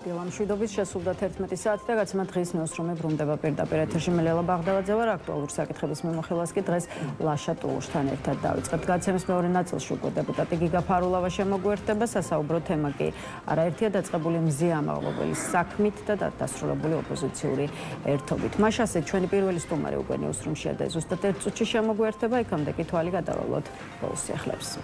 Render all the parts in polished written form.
დილამშვიდობის შესულდა 11 საათი და გაცემა დღის ნიუსრუმი ბრუნდება პირდაპირ ეთერში. მე ლელა ბაღდავაძე ვარ. აქტუალური საკითხების მიმოხილვას კი დღეს ლაშა ტულუშთან ერთად დავიწყებთ. გაცემის მეორე ნაწილში უკვე დეპუტატი გიგა ფარულავა შემოგვერთდება. სასაუბრო თემა კი არაერთია, დაწყებული მზია ამაღლობელის საქმით და დასრულებული ოპოზიციური ერთობით. მაშასე ჩვენი პირველი სტუმარი უკვე ნიუსრუმშია და ზუსტად 1 წუთში შემოგვერთდება. იქამდე კი თვალი გადავალოთ ბოლოს სიახლეებს.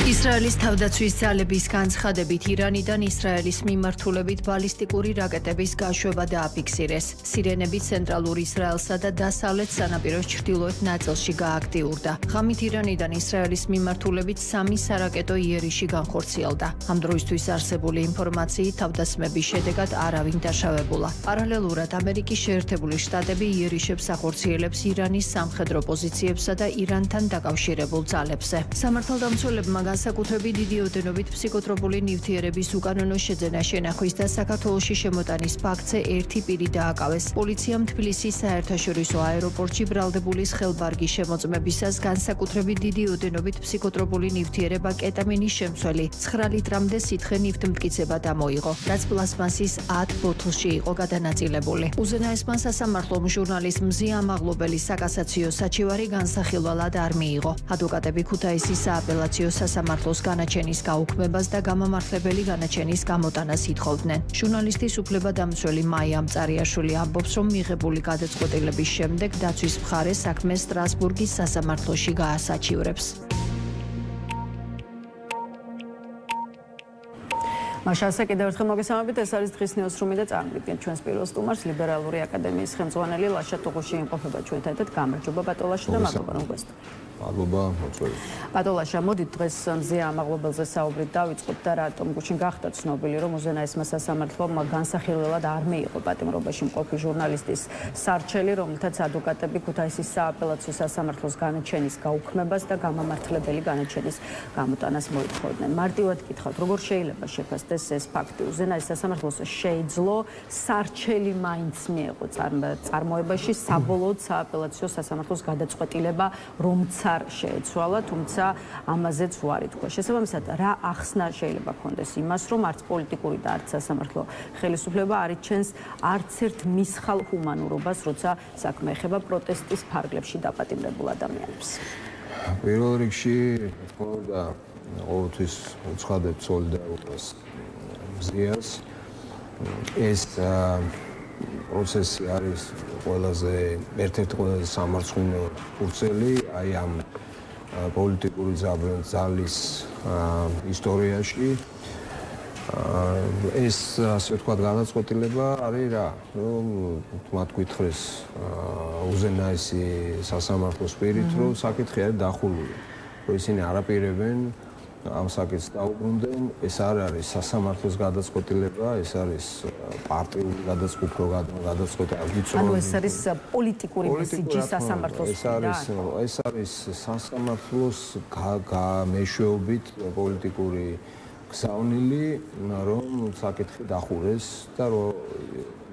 ისრაელის თავდაცვის ძალების განცხადებით ირანიდან ისრაელის მიმართულებით ბალისტიკური რაკეტების გაშვება დააფიქსირეს. სირენები ცენტრალურ ისრაელსა და დასავლეთ სანაპიროს ჩრდილოეთ ნაწილში გააქტიურდა. ღამით ირანიდან ისრაელის მიმართულებით 3 სარაკეტო იერიში განხორციელდა. ამ დროისთვის არსებული ინფორმაციით თავდასხმების შედეგად არავინ დაშავებულა. პარალელურად ამერიკის შეერთებული შტატები იერიშებს ახორციელებს ირანის სამხედრო პოზიციებსა და ირანთან დაკავშირებულ ძალებზე. სამართალდამცველებმა განსაკუთრებით დიდი ოდენობით ფსიქოტროპული ნივთიერების უკანონო შეძენა შენახვის და საქართველოში შემოტანის ფაქტზე ერთი პირი დააკავეს. პოლიციამ თბილისის საერთაშორისო აეროპორტში ბრალდებულის ხელბარგის შემოწმებისას განსაკუთრებით დიდი ოდენობით ფსიქოტროპული ნივთიერება კეტამინის შემცველი 9 ლიტრამდე სითხე ნივთმტკიცება დამოიღო, რაც პლასმასის 10 ბოთლში იყო გადანაწილებული. უზენაესმა სასამართლომ ჟურნალის მზია ამაღლობელის საკასაციო საჩივარი განსახილველად არ მიიღო. ადვოკატები ქუთაისის სააპელაციო სასამართლოს განაჩენის გაუქმებას და გამამართლებელი განაჩენის გამოტანას ითხოვდნენ. ჟურნალისტის უფლებადამცველი მაია მწარიაშვილი ამბობს, რომ მიღებული გადაწყვეტილების შემდეგ დაცვის მხარე საქმეს სტრასბურგის სასამართლოში გაასაჩივრებს. მაშასე კიდევ ერთხელ მოგესალმებით. ეს არის დღის ნიუსრუმი და წარმოგიდგენთ ჩვენს პირველ სტუმარს, ლიბერალური აკადემიის ხელმძღვანელი ლაშა ტუღუში იმყოფება ჩვენთან ერთად. გამარჯობა ბატონლაშა და მადლობა რომ გვესწრებთ. მადლობა, მოწვევით. ბატონლაშა, მოდით დღეს მზია ამაღლობელზე საუბრით დავიწყოთ და რატომ გუშინ გახდა ცნობილი, რომ უზენაესმა სასამართლომ განსახილველად არ მიიღო პატიმრობაში მყოფი ჟურნალისტის სარჩელი, რომელთაც ადვოკატები ქუთაისის სააპელაციო სასამართლოს განაჩენის გაუქმებას და გამამართლებელი განაჩენის გამოტანას მოითხოვდნენ. მარტივად გითხავთ, როგორ შეიძლება შეფასდეს ეს ფაქტი? უზენაეს სასამართლოს შეიძლო სარჩელი მაინც მიეღო წარმოებაში საბოლოოდ სააპელაციო სასამართლოს გადაწყვეტილება, რომცა არ შეეცვალა, თუმცა ამაზეც უარი თქვა. შესაბამისად, რა ახსნა შეიძლება ქონდეს იმას, რომ არც პოლიტიკური და არც სასამართლო ხელისუფლება არ იჩენს არც ერთ მისხალ ჰუმანურობას, როცა საქმე ეხება პროტესტის ფარგლებში დაპატიმრებულ ადამიანებს. პირველ რიგში, თქო და ყოველთვის უცხადებ სოლიდარობას მზიას. ეს პროცესი არის ერთ-ერთი ყველაზე სამარცხვინო ფურცელი აი ამ პოლიტიკური ძალის ისტორიაში. ეს ასე ვთქვათ განაწყვეტილება არის რა, რომ მათ გითხრეს უზენაესი სასამართლოს პირით, რომ საკითხი არის დახურული, რომ ისინი არაპირებენ ამ საკითხს დაუბრუნდნენ. ეს არ არის სასამართლოს გადაწყვეტილება, ეს არის პარტიული გადაწყვეტილება, ანუ ეს არის პოლიტიკური მესიჯი სასამართლოს. ეს არის სასამართლოს მეშვეობით პოლიტიკური გზავნილი, რომ საკითხი დახურეს და რომ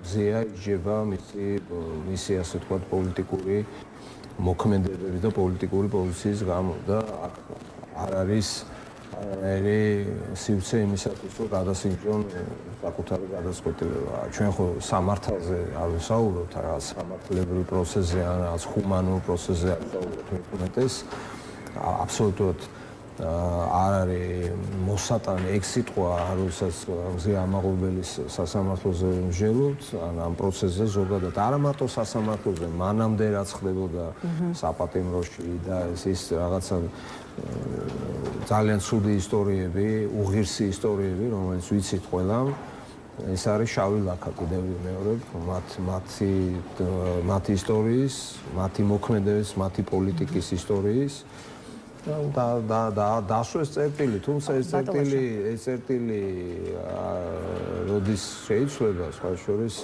მზია იჯება მისი ასე ვთქვათ პოლიტიკური მოქმედებები და პოლიტიკური პოზიციის გამო და არ არის სივრცე იმისათვის, რომ გადასინჯონ საკუთარი გადაწყვეტილება. ჩვენ ხო სამართალზე არ ვსაუბრობთ, რაღაც სამართლებრივ პროცესზე, რაღაც ჰუმანურ პროცესზე არ ვსაუბრობთ, მეტყუნეთეს. აბსოლუტურად არ არის მოსატანი ეგ სიტყვა, როდესაც მზია ამაღლობელის სასამართლოზე მსჯელობთ, ამ პროცესზე ზოგადად არა მარტო სასამართლოზე, მანამდე რაც ხდებოდა საპატიმროში და ის რაღაცა ძალიან ცუდი ისტორიები, უღირსი ისტორიები, რომელიც ვიცით ყველამ. ეს არის შავი ლაქა კიდევ მეორე, მათი ისტორიის, მათი მოქმედების, მათი პოლიტიკის ისტორიის და დასვეს წერტილი, თუმცა ეს წერტილი როდის შეიცვლება სხვა შორის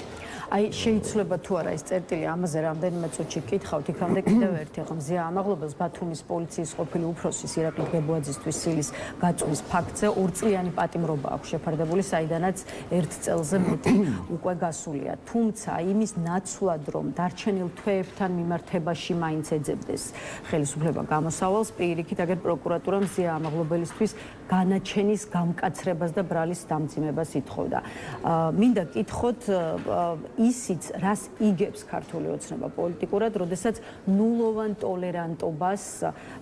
აი შეიცვლება თუ არა ეს წერტილი, ამაზე რამდენიმე წუთში გკითხავთ, იქამდე კიდევ ერთი ღმზია ამაღლობელს ბათუმის პოლიციის ყოფილი უფროსის ირაკლი გებუაძისთვის სილის გაწვის ფაქტზე 2 წლიანი პატიმრობა აქვს შეფარდებული, საიდანაც 1 წელზე მეტი უკვე გასულია. თუმცა იმის ნაცვლად, რომ დარჩენილ თვეებთან მიმართებაში მაინც ეძებდეს ხელისუფლება გამოსავალს, პირიქით აგერ პროკურატურამ მზია ამაღლობელისთვის განაჩენის გამკაცრებას და ბრალის დამძიმებას ითხოვდა. მინდა გკითხოთ ისიც რას იგებს ქართული ოცნება პოლიტიკურად, როდესაც ნულოვან ტოლერანტობას,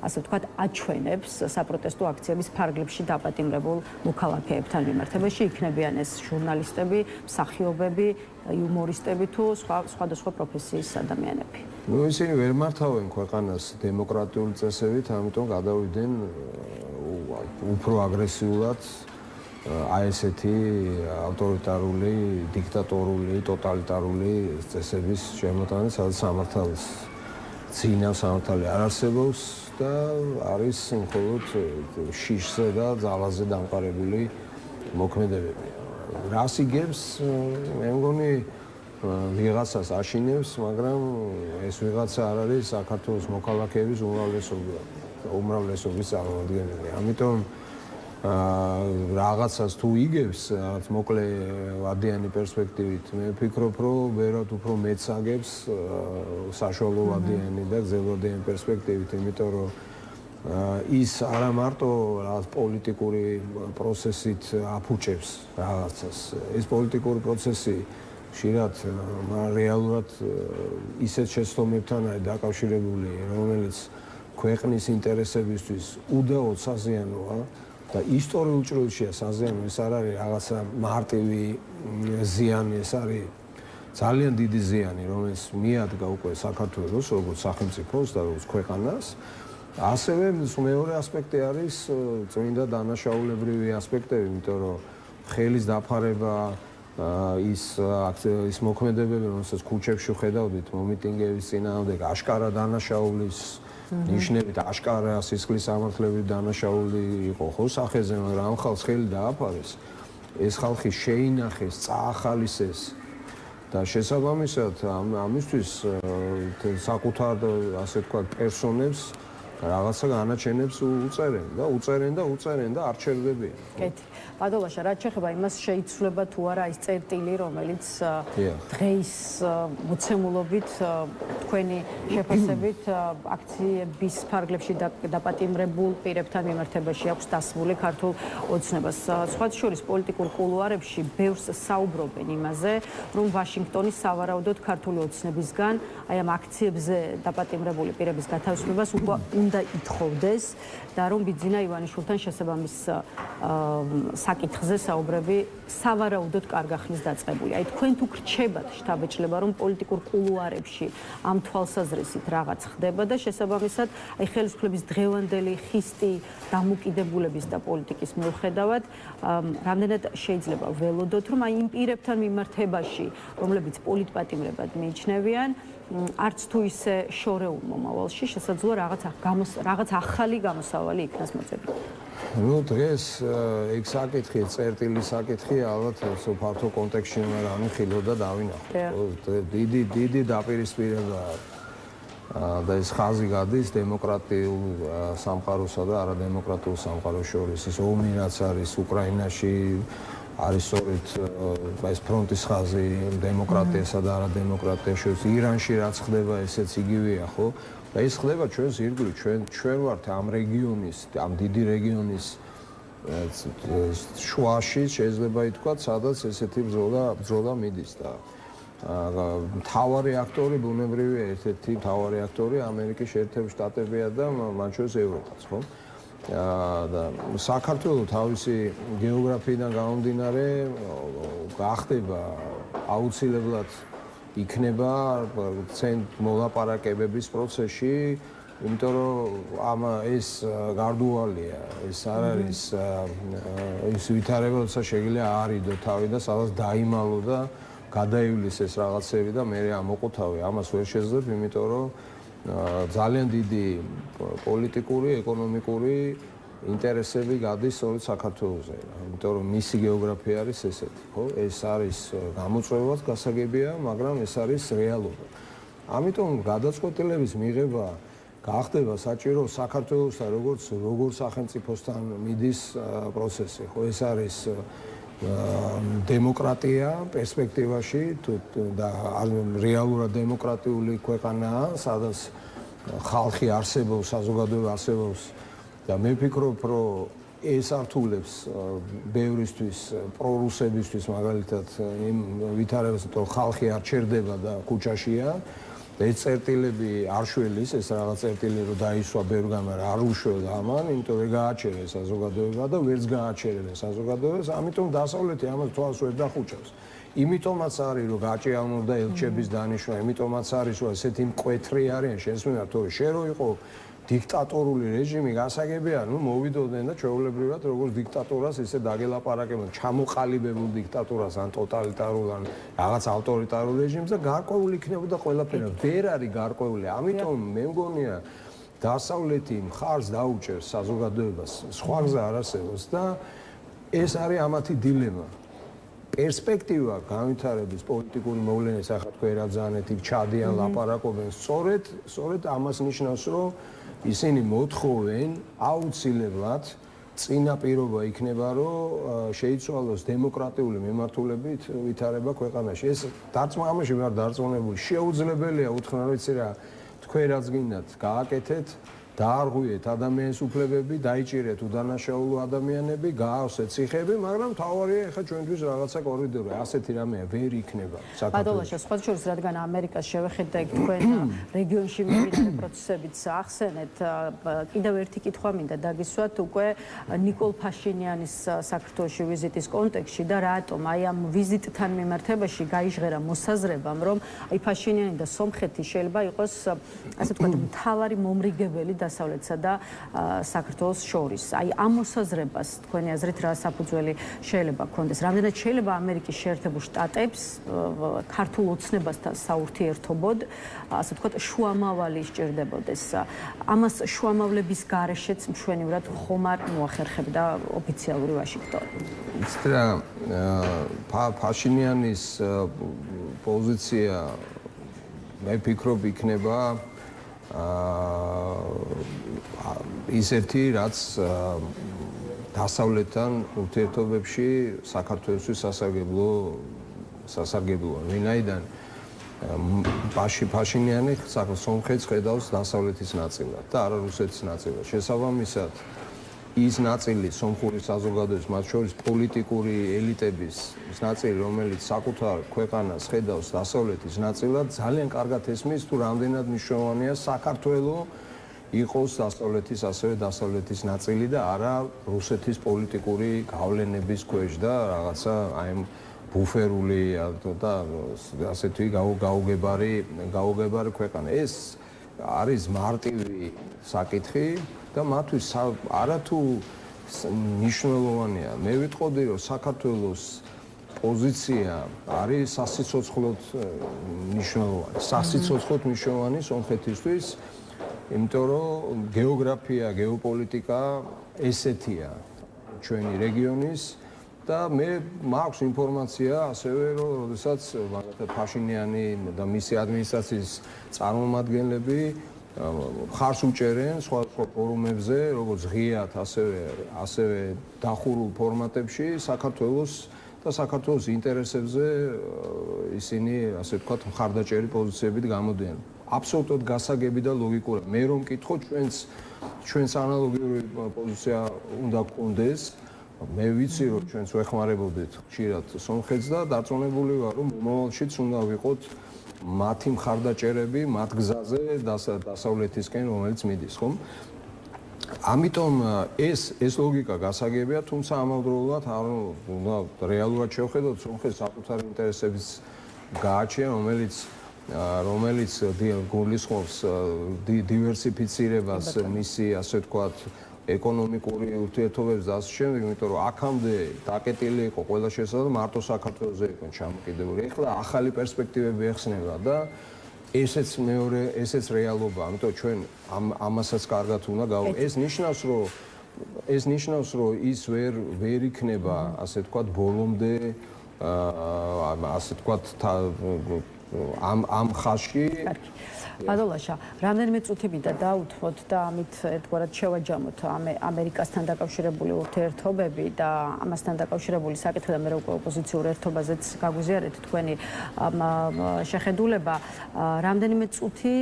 ასე ვთქვათ, აჩვენებს საპროტესტო აქციების ფარგლებში დაპატიმრებულ მოქალაქეებთან მიმართებაში, იქნებიან ეს ჟურნალისტები, მსახიობები, იუმორისტები თუ სხვადასხვა პროფესიის ადამიანები. ისინი ვერ მართავენ ქვეყანას დემოკრატიული წესებით, ამიტომ გადავიდნენ უფრო აგრესიულად აი ესეთი ავტორიტარული, დიქტატორული, ტოტალიტარული წესების შემოტანა, სადაც სამართალს ძინა სამართალი არ არსებობს და არის მხოლოდ შიშზე და ძალაზე დამყარებული მოქმედებები. რას იგებს, მე მგონი ვიღაცას აშინებს, მაგრამ ეს ვიღაცა არ არის საქართველოს მოქალაქეების უმრავლესობის წარმომადგენელი. ამიტომ რაღაცას თუ იგებს, რაღაც მოკლე ვადიანი პერსპექტივით, მე ვფიქრობ, რომ ვერად უფრო მეც აგებს საშუალო ვადიანი და გრძელვადიანი პერსპექტივით, იმიტომ რომ ის არა მარტო რაღაც პოლიტიკური პროცესით აფუჭებს რაღაცას. ეს პოლიტიკური პროცესი ხშირად რეალურად ისეთ შეცდომებთან არის დაკავშირებული, რომელიც ქვეყნის ინტერესებისთვის უდაოდ საზიანოა და ისტორიულ ჭრილშია საზიანო, ეს არ არის რაღაცა მარტივი ზიანი, ეს არის ძალიან დიდი ზიანი, რომელიც მიადგა უკვე საქართველოს როგორც სახელმწიფოს და როგორც ქვეყანას. ასევე მეორე ასპექტი არის წმინდა დანაშაულებრივი ასპექტები, იმიტომ რომ ხელის დაფარება ის მოქმედებები, რომელსაც ქუჩებში ხედავდით, მომიტინგების წინააღმდეგ, აშკარა დანაშაულის ნიშნებით, აშკარა სისხლის სამართლებით დანაშაული იყო ხო სახეზე, მაგრამ ამ ხალხს ხელი დააფარეს. ეს ხალხი შეინახეს, წაახალისეს და შესაბამისად ამისთვის საკუთარ ასე ვთქვათ პერსონებს რაღაცა განაჩენებს უწერენ და არ ჩერდებიან. კეთი. პადოლაშა, რაც შეეხება იმას შეიცვლება თუ არა ის წერტილი, რომელიც დღეის მოცემულობით თქვენი შეფასებით აქციების ფარგლებში დაპატიმრებულ პირებთან მიმართებაში აქვს დასმული ქართულ ოცნებას. სხვა შორის პოლიტიკურ კულუარებში ბევრს საუბრობენ იმაზე, რომ ვაშინგტონი სავარაუდოდ ქართული ოცნებისგან აი ამ აქციებზე დაპატიმრებული პირების გათავისუფლებას უნდა ითხოვდეს და რომ ბიძინა ივანიშვილთან შესაბამის საკითხზე საუბრები სავარაუდოდ კარგა ხნის დაწყებული. აი თქვენ თუ გრჩებათ შთაბეჭდილება, რომ პოლიტიკურ კულუარებში ამ თვალსაზრისით რაღაც ხდება და შესაბამისად აი ხელისუფლების დღევანდელი ხისტი დამოკიდებულების და პოლიტიკის მიუხედავად რამდენად შეიძლება ველოდოთ, რომ აი იმ პირებთან მიმართებაში, რომლებიც პოლიტპატიმრებად მიიჩნევიან, არც თუ ისე შორეულ მომავალში შესაძლოა რაღაც ახალი გამოსავალი იქნას მოწებული. Ну, დღეს ეგ საკითხი, წერტილის საკითხი, ალბათ ფართო კონტექსტში უნდა განვიხილო და დავინახოთ. დიდი დაპირისპირება და ეს ხაზი გადის დემოკრატიულ სამყაროსა და არადემოკრატიულ სამყაროს შორის. ეს ომი რაც არის უკრაინაში არის სწორედ ეს ფრონტის ხაზი დემოკრატიასა და არადემოკრატიას შორის. ირანში რაც ხდება, ესეც იგივეა, ხო? და ის ხდება ჩვენს ირგვლივ, ჩვენ ვართ ამ რეგიონის, ამ დიდი რეგიონის შუაში, შეიძლება ითქვათ, სადაც ესეთი ბრძოლა მიდის და მთავარი აქტორი ბუნებრივია, ერთ-ერთი მთავარი აქტორი ამერიკის შეერთებული შტატებია და მათ შორის ევროპაც, ხო? და საქართველოს თავისი გეოგრაფიიდან გამომდინარე გახდება აუცილებლად იქნება მოლაპარაკებების პროცესში, იმიტომ რომ ეს გარდუალია, ეს არ არის ის ვითარება, როცა შეიძლება არიდო თავი და სადაც დაიმალო და გადაივლის ეს რაღაცები და მე ამოყოთავე. ამას ვერ შეძლებ, იმიტომ რომ ძალიან დიდი პოლიტიკური, ეკონომიკური ინტერესები გადის სწორედ საქართველოზე. იმიტომ რომ მისი გეოგრაფია არის ესეთი, ხო? ეს არის გამოწვევაც გასაგებია, მაგრამ ეს არის რეალობა. ამიტომ გადაწყვეტილების მიღება გახდება საჭირო საქართველოსთან როგორც სახელმწიფოსთან მიდის პროცესი, ხო? ეს არის დემოკრატია პერსპექტივაში და რეალურად დემოკრატიული ქვეყანაა, სადაც ხალხი არსებობს, საზოგადოება არსებობს და მე ვფიქრობ, რომ ეს ართულებს ბევრისთვის, პრორუსებისთვის მაგალითად იმ ვითარებას, რომ ხალხი არ ჩერდება და ქუჩაშია. ეს წერტილები არ შველის, ეს რაღაც წერტილი რომ დაისვა ბევრგან, მაგრამ არ უშველდა ამან, იმიტომ რომ გააჩერეს საზოგადოება და ვერც გააჩერებენ საზოგადოებას, ამიტომ დასავლეთი ამას თვალს ვერ დახუჭავს. იმიტომაც არის რომ გაჭიანურდა ელჩების დანიშვნა, იმიტომაც არის რომ ესეთი მკვეთრი არიან შენს მიმართ, თორე შენ რო იყო დიქტატორული რეჟიმი გასაგებია, ნუ მოვიდოდნენ და ჩვეულებრივად როგორც დიქტატორას ისე დაგელაპარაკებენ, ჩამოყალიბებულ დიქტატორას ან ტოტალიტარულ ან რაღაც ავტორიტარულ რეჟიმს და გარკვეული იქნებოდა ყველაფერი. ვერ არის გარკვეული. ამიტომ მე მგონია დასავლეთი მხარს დაუჭერს საზოგადოებას, სხვა გზა არ არსებობს და ეს არის ამათი დილემა. პერსპექტივა განვითარების პოლიტიკური მოვლენების ახლა თქვენ რა ძანეთი ჩადიან ლაპარაკობენ სწორედ ამას ნიშნავს რომ ისინი მოთხოვენ აუცილებლად წინაპირობა იქნება რომ შეიცვალოს დემოკრატიული მიმართულებით ვითარება ქვეყანაში ეს დარწმუნება ამაში ვარ დარწმუნებული შეუძლებელია უთხრა რომ იცი რა თქვენ რაც გინდათ გააკეთეთ დაარღვიეთ ადამიანის უფლებები, დაიჭირეთ უდანაშაულო ადამიანები, გაავსეთ ციხეები, მაგრამ თავარია ეხლა ჩვენთვის რაღაცა კორიდორი, ასეთი რამეა, ვერ იქნება საქართველოში. ბატონო, სხვა შორის, რადგან ამერიკას შევეხეთ და თქვენ რეგიონში მიმდინარე პროცესებიც ახსენეთ, კიდევ ერთი კითხვა მინდა დაგისვათ უკვე ნიკოლ ფაშინიანის საქართველოში ვიზიტის კონტექსტში და რატომ აი ამ ვიზიტთან მიმართებაში გაიჟღერა მოსაზრებამ, რომ აი ფაშინიანი და სომხეთი შეიძლება იყოს ასე ვთქვათ, მთავარი მომრიგებელი დასავლეთსა და საქართველოს შორის. აი ამ მოსაზრებას თქვენი აზრით რა საფუძველი შეიძლება გქონდეს? რამდენად შეიძლება ამერიკის შეერთებულ შტატებს ქართულ ოცნებასთან საურთიერთობოდ, ასე ვთქვათ, შუამავალი სჭირდებოდეს. ამას შუამავლების გარეშეც მშვენივრად ხომ არ მოახერხებდა ოფიციალური ვაშინგტონი. იცით რა, ფაშინიანის პოზიცია მე ვფიქრობ იქნება ისეთი რაც დასავლეთთან ურთიერთობებში საქართველოსთვის სასარგებლოა. ვინაიდან ფაშინიანი სომხეთს ხედავს დასავლეთის ნაწილად და არა რუსეთის ნაწილად. შესაბამისად ის ნაწილი სომხური საზოგადოების, მათ შორის პოლიტიკური ელიტების ნაწილი, რომელიც საკუთარ ქვეყანას ხედავს დასავლეთის ნაწილად, ძალიან კარგად ესმის თუ რამდენად მნიშვნელოვანია საქართველოს იყოს დასავლეთის ასევე დასავლეთის ნაწილი და არა რუსეთის პოლიტიკური გავლენების ქვეშ და რაღაცა აი ბუფერული და ასეთი გაუგებარი ქვეყანა. ეს არის მარტივი საკითხი და მათთვის არათუ მნიშვნელოვანია. მე ვიტყოდი რომ საქართველოს პოზიცია არის სასიცოცხლოდ მნიშვნელოვანი. სასიცოცხლოდ მნიშვნელოვანი სომხეთისთვის, იმიტომ რომ გეოგრაფია, გეოპოლიტიკა ესეთია ჩვენი რეგიონის და მე მაქვს ინფორმაცია ასევე რომ როდესაც მაგალითად ფაშინიანი და მისი ადმინისტრაციის წარმომადგენლები ხარს უჭერენ სხვა ფორუმებზე, როგორც ღიად, ასევე დახურულ ფორმატებში საქართველოს ინტერესებზე ისინი, ასე ვთქვათ, მხარდაჭერი პოზიციებით გამოდიან. აბსოლუტურად გასაგები და ლოგიკურია. მე რომ მკითხო, ჩვენს ანალოგიური პოზიცია უნდა გქონდეს. მე ვიცი, რომ ჩვენც ვეხმარებოდეთ ხშირად სომხეთს და დარწმუნებული ვარ, რომ მომავალშიც უნდა ვიყოთ მათი მხარდაჭერები მათ გზაზე დასავლეთისკენ, რომელიც მიდის, ხომ? ამიტომ ეს ლოგიკა გასაგებია, თუმცა ამავდროულად უნდა რეალურად შევხედოთ სომხეთს საკუთარი ინტერესების გააჩნია, რომელიც გულისხმობს დივერსიფიცირებას მისი, ასე ვთქვათ, ეკონომიკური ურთიერთობების და ასე შემდეგ, იმიტომ რომ აქამდე დაკეტილი იყო ყველა შესაძლებლობა მარტო საქართველოზე იყო ჩამოკიდებული. ეხლა ახალი პერსპექტივები ეხსნება და ესეც რეალობაა. ამიტომ ჩვენ ამასაც კარგად უნდა ეს ნიშნავს, რომ ეს ნიშნავს, რომ ის ვერ იქნება, ასე ვთქვათ, ბოლომდე ასე ვთქვათ, ამ ხაზში ბადოლაშა, რამდენიმე წუთი მინდა დაუთმოთ და ამით ერთგვარად შევაჯამოთ ამერიკასთან დაკავშირებული ურთიერთობები და ამასთან დაკავშირებული საკითხი და მე უკვე ოპოზიციურ ერთობაზეც გაგვიზიარეთ თქვენი შეხედულება. რამდენიმე წუთი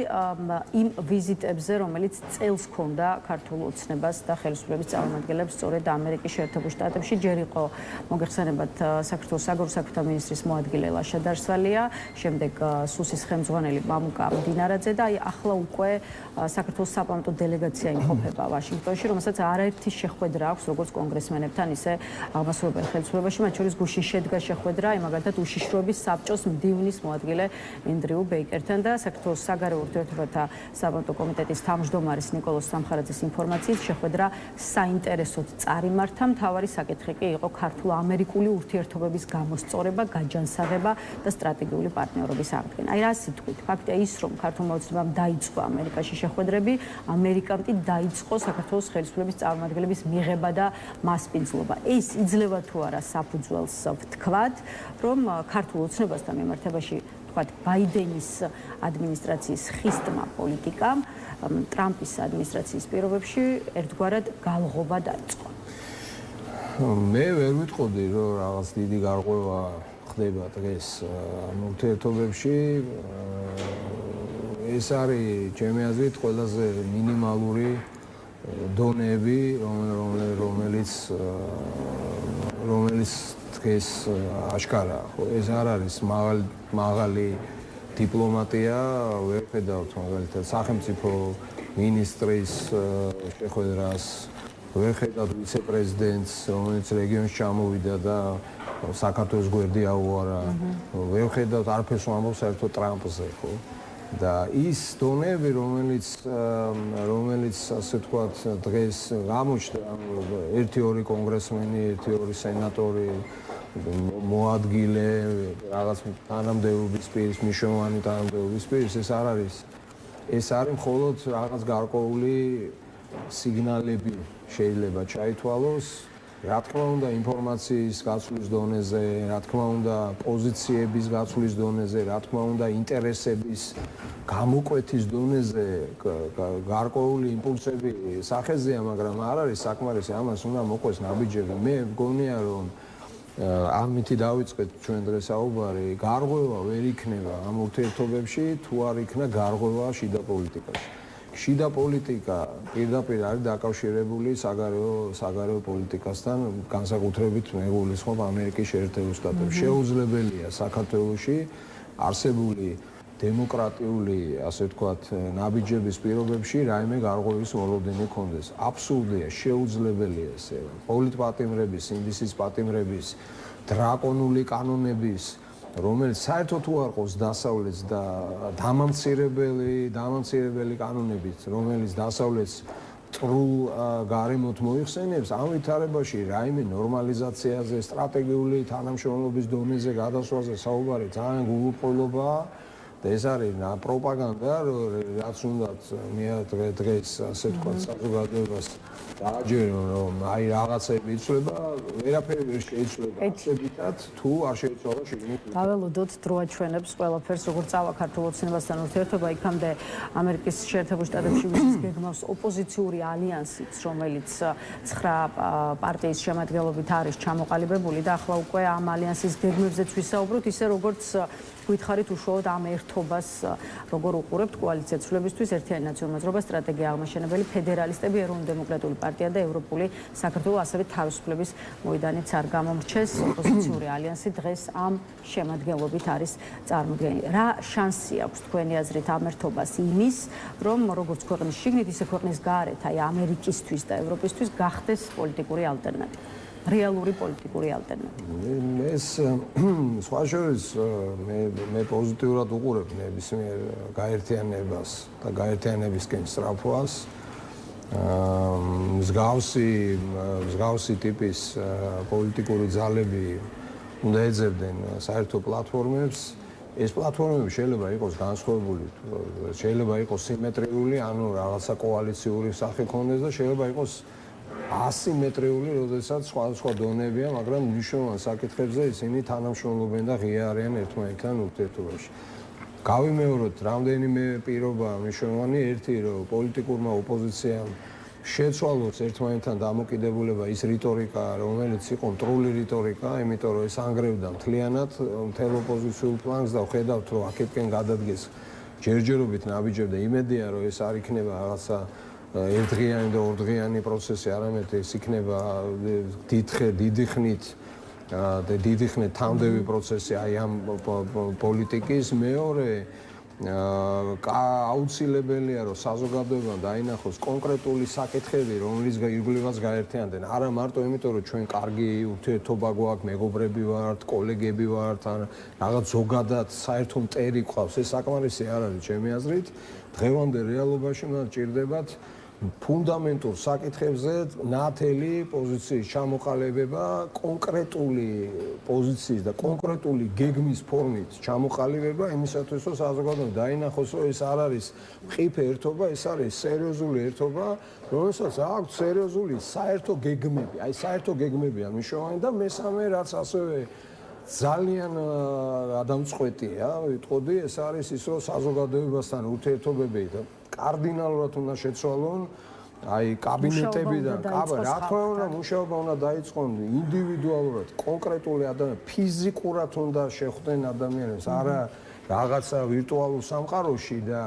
იმ ვიზიტებზე, რომელიც წელს ჰქონდა ქართულ ოცნებას და ხელისუფლების წარმომადგენლებს სწორედ ამერიკის შეერთებულ შტატებში, ჯერ იყო მოგეხსენებათ საქართველოს საგარეო საქმეთა მინისტრის მოადგილე ლაშა დარსალია, შემდეგ სუსის ხელმძღვანელი მამუკა მდინარაძე და ახლა უკვე საქართველოს საპარლამენტო დელეგაცია იმყოფება ვაშინგტონში, რომელსაც არაერთი შეხვედრა აქვს როგორც კონგრესმენებთან, ისე აღმასრულებელ ხელისუფლებაში, მათ შორის გუშინ შედგა შეხვედრა მაგალითად უშიშროების საბჭოს მდივნის მოადგილე ენდრიუ ბეიკერთან და საქართველოს საგარეო ურთიერთობათა საპარლამენტო კომიტეტის თავმჯდომარის ნიკოლოზ სამხარაძის ინფორმაციით შეხვედრა საინტერესოდ წარიმართა. მთავარი საკითხი კი იყო ქართულ-ამერიკული ურთიერთობების გამოსწორება, გაჯანსაღება და სტრატეგიული პარტნიორობის აღდგენა. აი რა სიტყვით, ფაქტია ის, რომ ქართულმა ოცნებამ დაიწყო ამერიკაში შეხვედრები, ამერიკამ კი დაიწყო საქართველოს ხელისუფლების წარმომადგენლების მიღება და მასპინძლობა. ეს იძლევა თუ არა საფუძველს ვთქვათ, რომ ქართულ ოცნებასთან მიმართებაში ვთქვათ, ბაიდენის ადმინისტრაციის ხისტმა პოლიტიკამ ტრამპის ადმინისტრაციის პირობებში ერთგვარად გალღობა დაიწყო. მე ვერ ვიტყოდი, რომ რაღაც დიდი გარღვევა ხდება დღეს ურთიერთობებში. ეს არის ჩემი აზრით ყველაზე მინიმალური დონეები, რომელიც დღეს აშკარაა. ხო, ეს არ არის მაღალი დიპლომატია, ვერ ხედავთ მაგალითად სახელმწიფო მინისტრის შეხვედრას, ვერ ხედავთ ვიცე-პრეზიდენტს, რომელიც რეგიონში ჩამოვიდა და საქართველოს გვერდი აუარა. ვერ ხედავთ არაფერს ვამბობ საერთოდ ტრამპზე, ხო? და ის დონეები, რომელიც ასე ვთქვათ, დღეს გამოჩნდა, ერთი-ორი კონგრესმენი, ერთი-ორი სენატორი, მოადგილე, რაღაც თანამდებობის პირის, მნიშვნელოვანი თანამდებობის პირის, ეს არ არის. ეს არის მხოლოდ რაღაც გარკვეული სიგნალები შეიძლება ჩაითვალოს. რა თქმა უნდა, ინფორმაციის გაცვლის დონეზე, რა თქმა უნდა, პოზიციების გაცვლის დონეზე, რა თქმა უნდა, ინტერესების გამოკვეთის დონეზე გარკვეული იმპულსები სახეზეა, მაგრამ არ არის საკმარისი, ამას უნდა მოყვეს ნაბიჯები. მე მგონია, რომ ამითი დავიწყეთ ჩვენ დღეს საუბარი, გარღვევა ვერ იქნება ამ ურთიერთობებში, თუ არ იქნა გარღვევა შიდა პოლიტიკაში. შიდა პოლიტიკა პირდაპირ არის დაკავშირებული საგარეო პოლიტიკასთან, განსაკუთრებით მე გულისხმობ ამერიკის შეერთებულ შტატებში. შეუძლებელია საქართველოში არსებული დემოკრატიული, ასე ვთქვათ, ნაბიჯების პირობებში რაიმე გარღვევის მოლოდინი კონდეს. აბსურდია, შეუძლებელია ესე. პოლიტპატიმრების, ინდისის პატიმრების, დრაკონული კანონების, რომელიც საერთოდ თუ არ ყავს დასავლეთს და დამამცირებელი კანონებით, რომელიც დასავლეთს წრულ გარემოთ მოიხსენიებს, ამ ვითარებაში რაიმე ნორმალიზაციაზე, სტრატეგიული თანამშრომლობის დონეზე გადასვლაზე საუბარი ძალიან გულუბრყვილობაა. ეს არის პროპაგანდა, რაც უნდა დღეს ასე ვთქვათ, საზოგადოებას დააჯერონ, რომ აი რაღაცები იცვლება, ვერაფერი ვერ შეიცვლება. ეცებითად თუ არ შეიცვალა შიგნით. დაველოდოთ დროაჩვენებს ყველაფერს, როგორც წავა ქართულ ოცნებასთან ურთიერთობა, იქამდე ამერიკის შეერთებულ შტატებში ვიზის გეგმავს ოპოზიციური ალიანსიც, რომელიც 9 პარტიის შემადგენლობით არის ჩამოყალიბებული და ახლა უკვე ამ ალიანსის გეგმებზეც ვისაუბროთ, ისე როგორც გვითხარით უშუალოდ ამ ერთობას როგორ უყურებთ კოალიცია ცვლილებისთვის ერთიანი ნაციონალური მოძრაობა სტრატეგია აღმაშენებელი ფედერალისტები ეროვნული დემოკრატიული პარტია და ევროპული საქართველოს ასევე თავისუფლების მოედანიც არ გამომრჩეს ოპოზიციური ალიანსი დღეს ამ შემადგენლობით არის წარმოდგენილი. რა შანსი აქვს თქვენი აზრით ამ ერთობას იმის, რომ როგორც ქვეყნის შიგნით ისე ქვეყნის გარეთ, აი ამერიკისთვის და ევროპისთვის გახდეს პოლიტიკური ალტერნატივა. რეალური პოლიტიკური ალტერნატივა. ეს სხვა შორის მე პოზიტიურად უყურებ ნებისმიერ გაერთიანებას და გაერთიანებისკენ სწრაფვას. მსგავსი ტიპის პოლიტიკური ძალები უნდა ეძებდნენ საერთო პლატფორმებს. ეს პლატფორმები შეიძლება იყოს განსხვავებული, შეიძლება იყოს სიმეტრიული, ანუ რაღაცა კოალიციური სახე ქონდეს და შეიძლება იყოს ასიმეტრიული, როდესაც სხვა დონეებია, მაგრამ მნიშვნელოვან საკითხებზე ისინი თანამშრომლობენ და ღია არიან ერთმანეთთან ურთიერთობაში. გავიმეოროთ რამდენიმე პირობა მნიშვნელოვანი, ერთი რომ პოლიტიკურმა ოპოზიციამ შეცვალოს ერთმანეთთან დამოკიდებულება ის რიტორიკა, რომელიც იყო მტრული რიტორიკა, იმიტომ რომ ეს ანგრევდა მთლიანად მთელ ოპოზიციურ პლანს და ხედავთ რომ აქეთკენ გადადგეს ჯერჯერობით ნაბიჯები და იმედია რომ ეს არ იქნება რაღაცა ერთდღიანი და ორდღიანი პროცესი, არამედ ეს იქნება დიდი ხნით და დიდი ხნით თამდები პროცესი აი ამ პოლიტიკის. მეორე აუცილებელია რომ საზოგადოებამ დაინახოს კონკრეტული საკითხები, რომლის ირგვლივაც გაერთიანდნენ. არა მარტო იმიტომ რომ ჩვენ კარგი ურთიერთობა გვაქვს, მეგობრები ვართ, კოლეგები ვართ, ან რაღაც ზოგადად საერთო მტერი გვყავს. ეს საკმარისი არ არის ჩემი აზრით. დღევანდელ რეალობაში მას ჭირდებათ ფუნდამენტურ საკითხებზე ნათელი პოზიციის ჩამოყალიბება, კონკრეტული პოზიციის და კონკრეტული გეგმის ფორმით ჩამოყალიბება იმისათვის, რომ საზოგადოება დაინახოს, რომ ეს არ არის მყიფე ერთობა, ეს არის სერიოზული ერთობა, რომელსაც აქვს სერიოზული საერთო გეგმები. აი საერთო გეგმებია მნიშვნელოვანი და მესამე, რაც ასევე ძალიან გადამწყვეტია, ვიტყოდი, ეს არის ის, რომ საზოგადოებასთან ურთიერთობები კარდინალურად უნდა შეცვალონ, აი კაბინეტებიდან, რა თქმა უნდა, მუშაობა უნდა დაიწყონ ინდივიდუალურად, კონკრეტული ადამიანები, ფიზიკურად უნდა შეხვდნენ ადამიანებს, არა რაღაცა ვირტუალურ სამყაროში და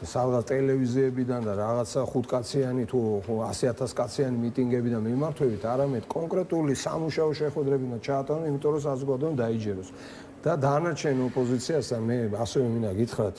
სადღაც ტელევიზიებიდან და რაღაცა 5 კაციანი თუ 100,000 კაციანი მიტინგებიდან მიმართვებით, არამედ კონკრეტული სამუშაო შეხვედრები და ჩაატარონ, იმიტომ რომ საზოგადოება დაიჯეროს. და დანარჩენ ოპოზიციასთან მე ასევე მინდა გითხრათ,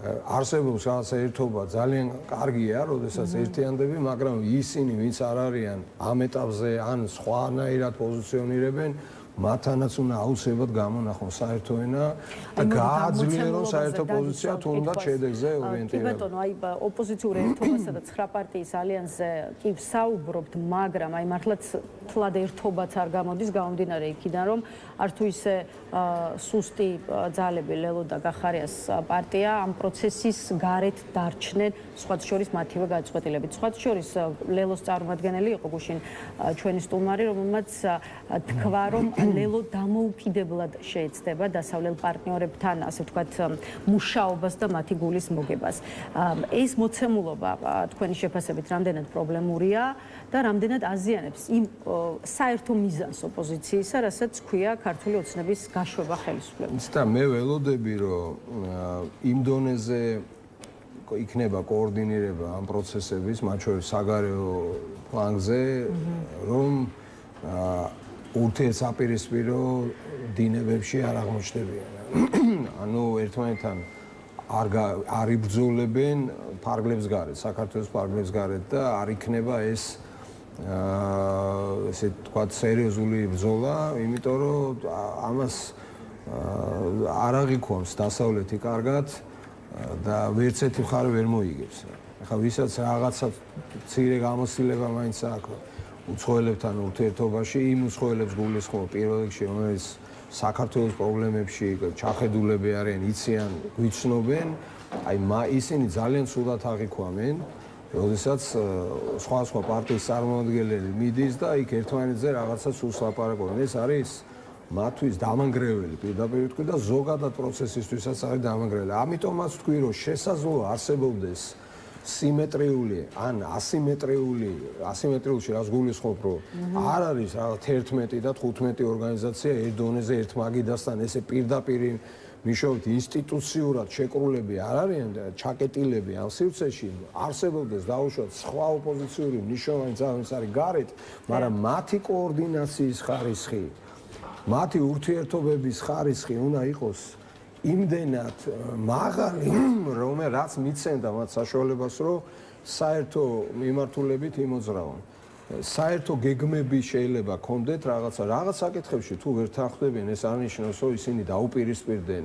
არსებობს რაღაცა ერთობა, ძალიან კარგია, როდესაც ერთიანდები, მაგრამ ისინი, ვინც არ არიან ამ ეტაპზე ან სხვანაირად პოზიციონირებენ, მათთანაც უნდა აუცილებლად გამონახონ საერთო ენა და გააძლიერონ საერთო პოზიცია თუნდაც შედეგზე ორიენტირება. კი ბატონო, აი ოპოზიციურ ერთობასა და 9 პარტიის ალიანსზე კი ვსაუბრობთ, მაგრამ აი მართლაც თლად ერთობაც არ გამოდის გამომდინარე იქიდან, რომ არც ისე სუსტი ძალები ლელო და გახარიას პარტია ამ პროცესის გარეთ დარჩნენ, სხვათა შორის მათივე გაწყვეტილებით. სხვათა შორის ლელოს წარმომადგენელი იყო გუშინ ჩვენი სტუმარი, რომელმაც თქვა, რომ ლელო დამოუკიდებლად შეეცდება დასავლელ პარტნიორებთან, ასე ვთქვათ, მუშაობას და მათი გულის მოგებას. ეს მოცემულობა თქვენი შეფასებით რამდენად პრობლემურია და რამდენად აზიანებს იმ საერთო მიზანს ოპოზიციისა, რასაც ქვია ქართული ოცნების გაშვება ხელისუფლებას. და მე ველოდები, რომ იმ დონეზე იქნება კოორდინირება ამ პროცესების, მათ შორის საგარეო ფლანგზე, რომ ურთიერთსაპირისპირო დინებებში არ აღმოჩნდებიან. ანუ ერთმანეთთან არ იბრძოლებენ ფარგლებს გარეთ, საქართველოს ფარგლებს გარეთ და არ იქნება ეს ესე თქვა სერიოზული ბრძოლა, იმიტომ რომ ამას არ აღიქვამს დასავლეთი კარგად და ვერც ერთი მხარე ვერ მოიგებს. ახლა ვისაც რაღაცა მცირე გამოცდილება მაინც აქვს უცხოელებთან ურთიერთობაში, იმ უცხოელებს გულისხმობ პირველ რიგში, რომელიც საქართველოს პრობლემებში ჩახედულები არიან, იციან, გვიცნობენ, აი ისინი ძალიან ცუდად აღიქვამენ, როდესაც სხვა პარტიის წარმომადგენელი მიდის და იქ ერთმანეთზე რაღაცა სულს ლაპარაკობენ. ეს არის მათთვის დამანგრეველი, პირდაპირ ვიტყვი და ზოგადად პროცესისთვისაც არის დამანგრეველი. ამიტომაც ვთქვი, რომ შესაძლოა არსებობდეს სიმეტრიული ან ასიმეტრიულში რაც გულისხმობ, რომ არ არის რაღაც 11 და 15 ორგანიზაცია ერთ დონეზე ერთ მაგიდასთან ესე პირდაპირ მიშოვით ინსტიტუციურად შეკრულები არ არიან და ჩაკეტილები ამ სივრცეში არსებობდეს დაუშვათ სხვა ოპოზიციური მნიშვნელოვანი ძალების არის გარეთ, მაგრამ მათი კოორდინაციის ხარისხი, მათი ურთიერთობების ხარისხი უნდა იყოს იმდენად მაღალი, რაც მიცემდა მათ საშუალებას, რომ საერთო მიმართულებით იმოძრავონ. საერთო გეგმები შეიძლება კონდეთ რაღაცა საკითხებში თუ ვერ თანხმდებიან, ეს არ ნიშნავს, რომ ისინი დაუპირისპირდნენ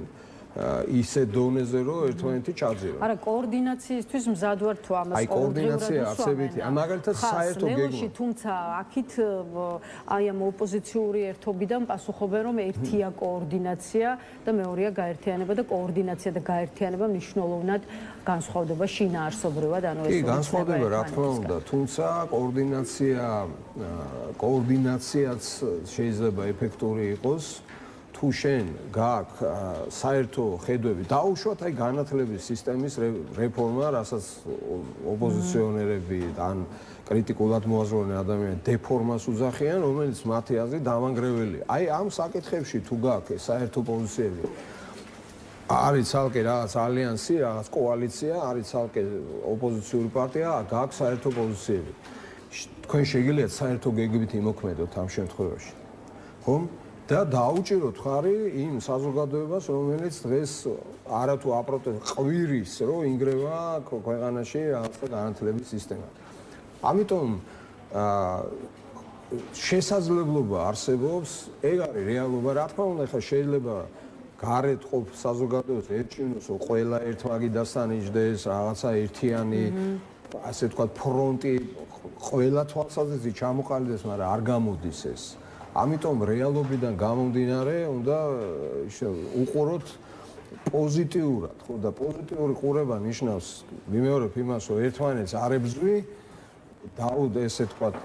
ისე დონეზე რომ ერთმანეთი ჩაძირა. არა, კოორდინაციისთვის მზად ვარ თუ ამას აი კოორდინაცია არსებითი. მაგალითად საერთო გეგმა. თუმცა აქით აი ამ ოპოზიციური ერთობიდან პასუხობენ რომ ერთია კოორდინაცია და მეორეა გაერთიანება და კოორდინაცია და გაერთიანება მნიშვნელოვნად განსხვავდება შინაარსობრივად, ანუ ეს კი, განსხვავდება რა თქმა უნდა, თუმცა კოორდინაციაც შეიძლება ეფექტური იყოს. თუ შენ გააქვს საერთო ხედვები, დაუშვათ აი განათლების სისტემის რეფორმა, რასაც ოპოზიციონერები ან კრიტიკულად მოაზროვნე ადამიანები დეფორმას უძახიან, რომელიც მათი აზრით დამანგრეველია. აი ამ საკითხებში თუ გააქვს საერთო პოზიციები, არის ცალკე რაღაც ალიანსი, რაღაც კოალიცია, არის ცალკე ოპოზიციური პარტია, გააქვს საერთო პოზიციები. თქვენ შეგიძლიათ საერთო გეგმით იმოქმედოთ ამ შემთხვევაში. ხომ? და დაუჭიროთ ხარი იმ საზოგადოებას, რომელიც დღეს არათუ აპროტესტებს ყვირის, რომ ინგრევა ქვეყანაში რაღაცა განათლების სისტემა. ამიტომ შესაძლებლობა არსებობს, ეგ არის რეალობა, რა თქმა უნდა, ხა შეიძლება გარეთ ყოფ საზოგადოებას ერჩინოს, რომ ყველა ერთმაგიდასთან იჯდეს, რაღაცა ერთიანი, ასე ვთქვათ, ფრონტი ყველა თვალსაზრისით ჩამოყალიბდეს, მაგრამ არ გამოდის ეს. ამიტომ რეალობიდან გამომდინარე უნდა უყუროთ პოზიტიურად, ხო და პოზიტიური ყურება ნიშნავს მიმეორებ იმას, რომ ერთმანეთს არ ებრძვი, ესე ვთქვათ,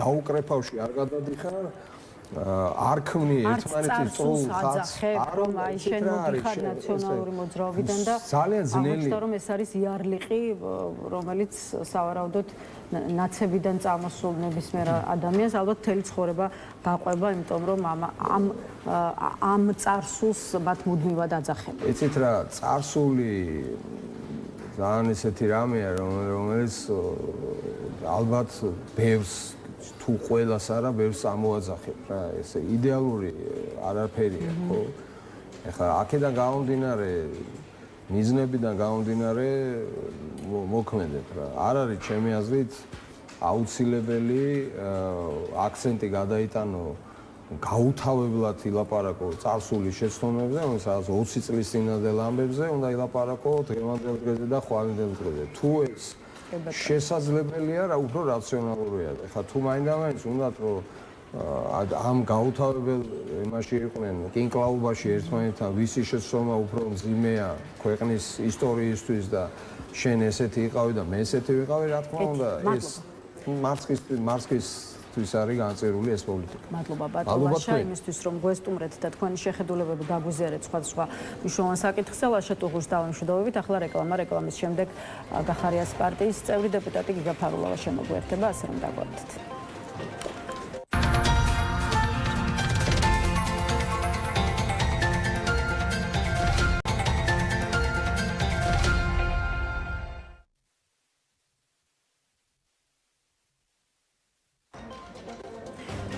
დაუკრეფავში არ გადადიხარ, არ ქმნი ერთმანეთის წრულ ხაზს, რომ აი შენ მოდიხარ ნაციონალური მოძრაობიდან და ძალიან ძნელი აღმოჩნდა რომ ეს არის იარლიყი, რომელიც სავარაუდოდ ნაცებიდან წამოსულ ნებისმიერ ადამიანს ალბათ მთელი ცხოვრება გაყვება, იმიტომ რომ ამ წარსულს მათ მუდმივად აძახებენ. იცით რა, წარსული ძალიან ესეთი რამეა, რომელიც ალბათ ბევრს თუ ყველას არა, ბევრს ამოაძახებ რა, ესე იდეალური არაფერია, ხო? ეხლა აქედან გამომდინარე, მიზნებიდან გამომდინარე მოქმედებ რა. არ არის ჩემი აზრით აუცილებელი აქცენტი გადაიტანო გაუთავებლად ილაპარაკო წარსულის შეცდომებზე, რომელსაც 20 წლის წინანდელ ამბებზე უნდა ილაპარაკო დღევანდელ დღეზე და ხვალინდელ დღეზე. თუ ეს შესაძლებელია, რა უფრო რაციონალურია. ეხლა თუ მაინდა-მაინც უნდათ რომ ამ გაუთავებელ იმაში იყვნენ კინკლაუბაში ერთმანეთთან, ვისი შეცდომა უფრო მძიმეა ქვეყნის ისტორიისთვის და შენ ესეთი იყავი და მე ესეთი ვიყავი, რა თქმა უნდა, ეს მარცხისთვის არის განწერული ეს პოლიტიკა. მადლობა ბატონო იმისთვის რომ გვესტუმრეთ და თქვენი შეხედულებები გაგვიზიარეთ სხვადასხვა მნიშვნელოვან საკითხზე. ლაშა ტუღუს დავამშვიდობებით. ახლა რეკლამის შემდეგ გახარიას პარტიის წევრი დეპუტატი გიგა ფარულავა შემოგვიერთება, ასე რომ დაგვარდეთ.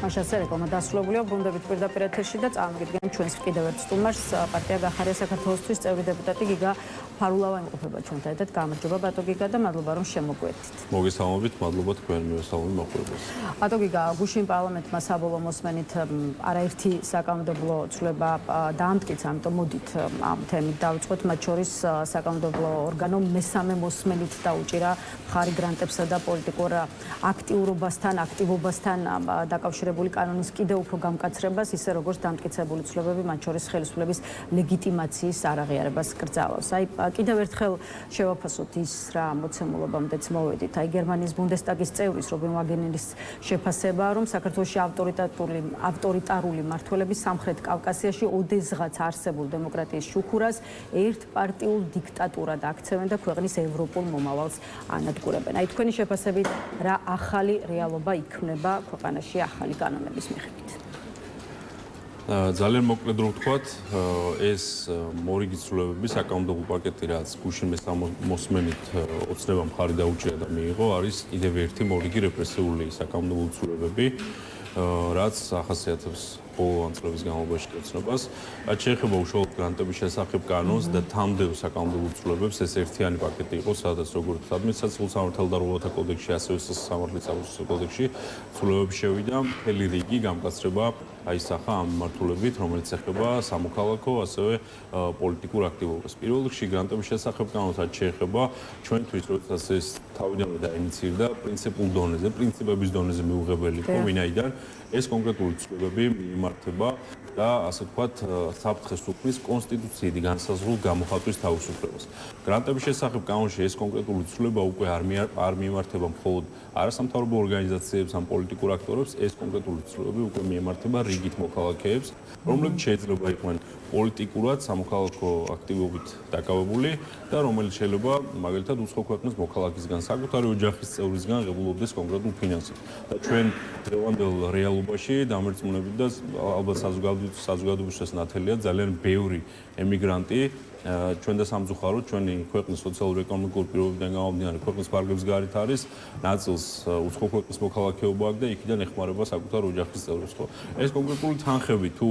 მაშასე რეკლამა დასრულებულია, ბრუნდებით პირდაპირ ეთერში და წარმოგიდგენთ ჩვენს კიდევ ერთ სტუმარს, პარტია გახარია საქართველოსთვის წევრი დეპუტატი გიგა ფარულავა იმყოფება ჩვენთან ერთად. გამარჯობა ბატონო გიგა და მადლობა რომ შემოგვიერთით. მოგესალმებით, მადლობა თქვენ მივესალმებით მოყვებას. ბატონო გიგა, გუშინ პარლამენტმა საბოლოო მოსმენით არაერთი საკანონმდებლო ცვლილება დაამტკიცა, ამიტომ მოდით ამ თემით დავიწყოთ, მათ შორის საკანონმდებლო ორგანომ მესამე მოსმენით დაუჭირა მხარი გრანტებსა და პოლიტიკურ აქტივობასთან დაკავშირებული კანონის კიდევ უფრო გამკაცრებას, ისე როგორც დამტკიცებული ცვლილებები, მათ შორის ხელისუფლების ლეგიტიმაციის არაღიარებას კრძალავს. აი კიდევ ერთხელ შევაფასოთ ის რა მოცემულობამდეც მოვედით. აი გერმანიის ბუნდესტაგის წევრის რობენ ვაგენერის შეფასება, რომ საქართველოში ავტორიტარული მმართველები სამხრეთ კავკასიაში ოდესღაც არსებულ დემოკრატიის შუქურას ერთპარტიულ დიქტატურად აქცევენ და ქვეყნის ევროპულ მომავალს ანადგურებენ. აი თქვენი შეფასებით რა ახალი რეალობა იქნება ქვეყანაში ახალი კანონების მიხედვით? ძალიან მოკლედ რომ ვთქვათ, ეს მორიგი ცვლილებები საკანონმდებლო პაკეტი, რაც გუშინ მოსმენით ოცნება მხარი დაუჭირა და მიიღო, არის კიდევ ერთი მორიგი რეპრესიული საკანონმდებლო ცვლილებები, რაც ახასიათებს ბოლო წლების განმავლობაში ოცნებას. რაც შეეხება უშუალოდ გრანტების შესახებ კანონს და თამდევ საკანონმდებლო ცვლილებებს, ეს ერთიანი პაკეტი იყო, სადაც როგორც ადმინისტრაციულ სამართალ და როლთა კოდექსში, ასევე სამართლის კოდექსში ცვლილებები შევიდა, მთელი რიგი გამკაცრება აისახა ამ მიმართულებით, რომელიც ეხება სამოქალაქო, ასევე პოლიტიკურ აქტივობას. პირველ რიგში გრანტების შესახებ კანონს რაც შეეხება ჩვენთვის, როდესაც ეს თავიდანვე დაინიცირდა პრინციპულ დონეზე, პრინციპების დონეზე მიუღებელი იყო, ვინაიდან ეს კონკრეტული ცვლილებები მიმართება და ასე ვთქვათ, საფრთხეს უქმნის კონსტიტუციით განსაზღვრულ გამოხატვის თავისუფლებას. გრანტების შესახებ კანონში ეს კონკრეტული ცვლილება უკვე არ მიმართება მხოლოდ არასამთავრობო ორგანიზაციებს ან პოლიტიკურ აქტორებს, ეს კონკრეტული ცვლილებები უკვე მიემართება რიგით მოქალაქეებს, რომლებიც შეიძლება იყვნენ პოლიტიკურად სამოქალაქო აქტივობით დაკავებული და რომელიც შეიძლება მაგალითად უცხო ქვეყნის მოქალაქისგან, საკუთარი ოჯახის წევრისგან ღებულობდეს კონკრეტულ ფინანსებს. და ჩვენ დღევანდელ რეალობაში დამერწმუნებით და ალბათ საზოგადოებისთვის ნათელია ძალიან ბევრი ემიგრანტი ჩვენ და სამწუხაროდ ჩვენი ქვეყნის სოციალურ-ეკონომიკური პირობებიდან გამომდინარე ქვეყნის ფარგლებს გარეთ არის ნაწილს უცხო ქვეყნის მოქალაქეობა აქვს და იქიდან ეხმარება საკუთარ ოჯახის წევრებს. ხო, ეს კონკრეტული თანხები თუ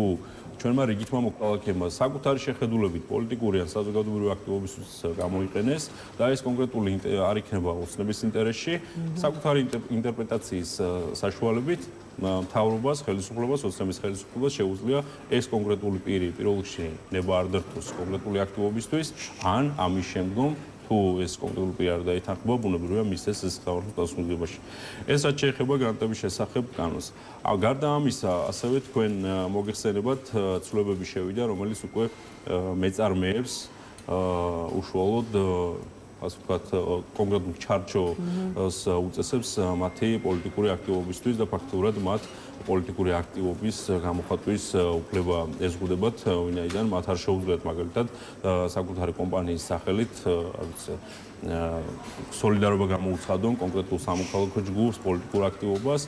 ჩვენმა რიგითმა მოქალაქეებმა საკუთარი შეხედულებით პოლიტიკური ან საზოგადოებრივი აქტივობისთვის გამოიყენეს და ეს კონკრეტული არ იქნება ოცნების ინტერესში, საკუთარი ინტერპრეტაციის საშუალებით მთავრობას, ხელისუფლებას, ოცნების ხელისუფლებას შეუძლია ეს კონკრეტული პირი პირველ რიგში ნება არ დართოს კონკრეტული აქტივობისთვის, ან ამის შემდგომ თუ ეს კონკრეტული პირი არ დაეთანხმება, ბუნებრივია მისცეს ეს სამართლის პასუხისმგებაში. ეს რაც შეეხება გრანტების შესახებ კანონს. გარდა ამისა, ასევე თქვენ მოგეხსენებათ ცვლილებები შევიდა, რომელიც უკვე მეწარმეებს უშუალოდ ასე ვთქვათ, კონკრეტულ ჩარჩოს უწესებს მათი პოლიტიკური აქტივობისთვის და ფაქტურად მათ პოლიტიკური აქტივობის გამოხატვის უფლება ეზღუდებათ, ვინაიდან მათ არ შეუძლიათ მაგალითად საკუთარი კომპანიის სახელით სოლიდარობა გამოუცხადონ კონკრეტულ სამოქალაქო ჯგუფს, პოლიტიკურ აქტივობას.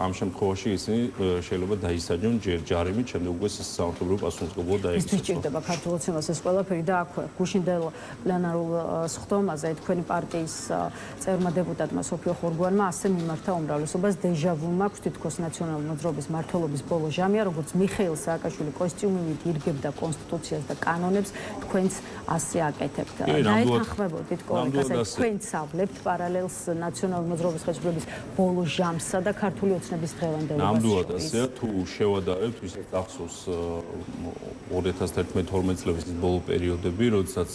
ამ შემთხვევაში ისინი შეიძლება დაისაჯონ ჯარიმით, შემდეგ უკვე სამართლებრივ პასუხისმგებლად დაექცეს. ის სჭირდება ქართულ ოცნებას ეს ყველაფერი და აქვე გუშინდელ პლენარულ სხდომაზე თქვენი პარტიის წევრმა დეპუტატმა სოფიო ხურგვანმა ასე მიმართა უმრავლესობას დეჟავუ მაქვს თითქოს ნაციონალური მოძრაობის მმართველობის ბოლო ჟამია, როგორც მიხეილ სააკაშვილი კოსტიუმით ირგებდა კონსტიტუციას და კანონებს, თქვენც ასე აკეთებთ. დაეთანხმებოდით კოლეგასთან, თქვენც ავლებთ პარალელს ნაციონალური მოძრაობის ხელისუფლების ბოლო ჟამსა და ქართული ოცნების დღევანდელობას. ნამდვილად ასეა, თუ შევადარებთ, ვისაც ახსოვს 2011-12 წლების ბოლო პერიოდები, როდესაც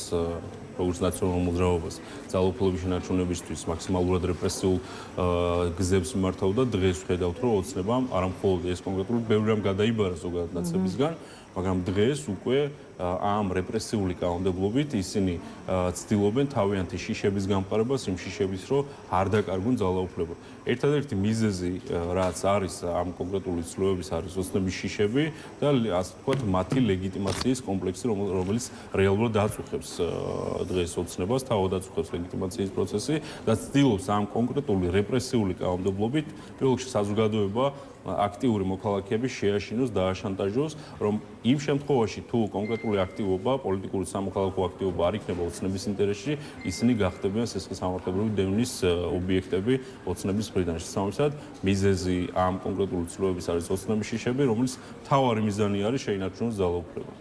როგორც ნაციონალურ მოძრაობას ძალაუფლების შენარჩუნებისთვის მაქსიმალურად რეპრესიულ გზებს მიმართავდა, დღეს ვხედავთ, რომ ოცნებამ არამხოლოდ ეს კონკრეტული ბევრი რამ გადაიბარა ზოგადად ნაცებისგან, მაგრამ დღეს უკვე ამ რეპრესიული კანონმდებლობით ისინი ცდილობენ თავიანთი შიშების გამყარებას, იმ შიშების, რომ არ დაკარგონ ძალაუფლება. ერთადერთი მიზეზი, რაც არის ამ კონკრეტული ცვლილებების, არის ოცნების შიშები და ასე ვთქვათ, მათი ლეგიტიმაციის კომპლექსი, რომელიც რეალურად აწუხებს დღეს ოცნებას, თავად აწუხებს ლეგიტიმაციის პროცესი და ცდილობს ამ კონკრეტული რეპრესიული კანონმდებლობით პირველ რიგში საზოგადოება აქტიური მოქალაქეები შეაშინოს და აშანტაჟოს, რომ იმ შემთხვევაში თუ კონკრეტული აქტივობა, პოლიტიკური სამოქალაქო აქტივობა არ იქნება ოცნების ინტერესში, ისინი გახდებიან სამართლებრივი დევნის ობიექტები ოცნების მხრიდან. შესაბამისად, მიზეზი ამ კონკრეტული ცვლილებების არის ოცნების შიშები, რომელიც მთავარი მიზანი არის შეინარჩუნოს ძალაუფლება.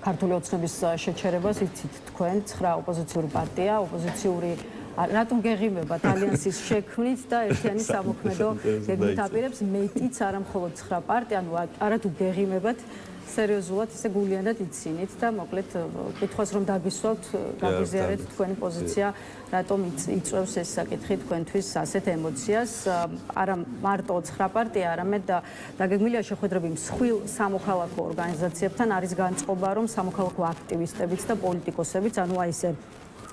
ქართული ოცნების შეჩერებას იცით თქვენ, 9 ოპოზიციური პარტია, ოპოზიციური რატომ გეღიმებათ ალიანსის შექმნით და ერთიანი სამოქმედო გეგმით აპირებს მეტიც არა მხოლოდ 9 პარტია, ანუ არათუ გეღიმებათ სერიოზულად ისე გულიანად იცინით და მოკლედ კითხვას რომ დაგისვავთ, გაგვიზიარეთ თქვენი პოზიცია, რატომ იწვევს ეს საკითხი თქვენთვის ასეთ ემოციას, არა მარტო 9 პარტია, არამედ დაგეგმილია შეხვედრები მსხვილ სამოქალაქო ორგანიზაციებთან, არის განწყობა რომ სამოქალაქო აქტივისტებიც და პოლიტიკოსებიც, ანუ აი ესე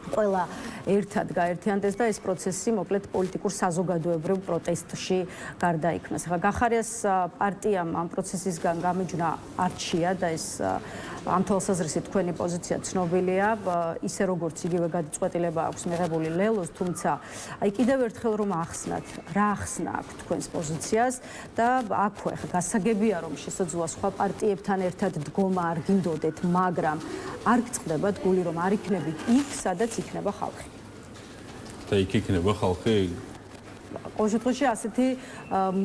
ყველა ერთად გაერთიანდეს და ეს პროცესი მოკლედ პოლიტიკურ საზოგადოებრივ პროტესტში გარდაიქმნას. ახლა გახარიას პარტიამ ამ პროცესისგან გამიჯვნა არჩია და ეს ამ თვალსაზრისით თქვენი პოზიცია ცნობილია, ისე როგორც იგივე გადაწყვეტილება აქვს მიღებული ლელოს, თუმცა აი კიდევ ერთხელ რომ ახსნათ, რა ახსნა აქვს თქვენს პოზიციას და აქვე გასაგებია რომ შესაძლოა სხვა პარტიებთან ერთად დგომა არ გინდოდეთ, მაგრამ არ გწყდებათ გული რომ არ იქნებით იქ, სადაც იქნება ხალხი. და იქ იქნება ხალხი ყოველ შემთხვევაში ასეთი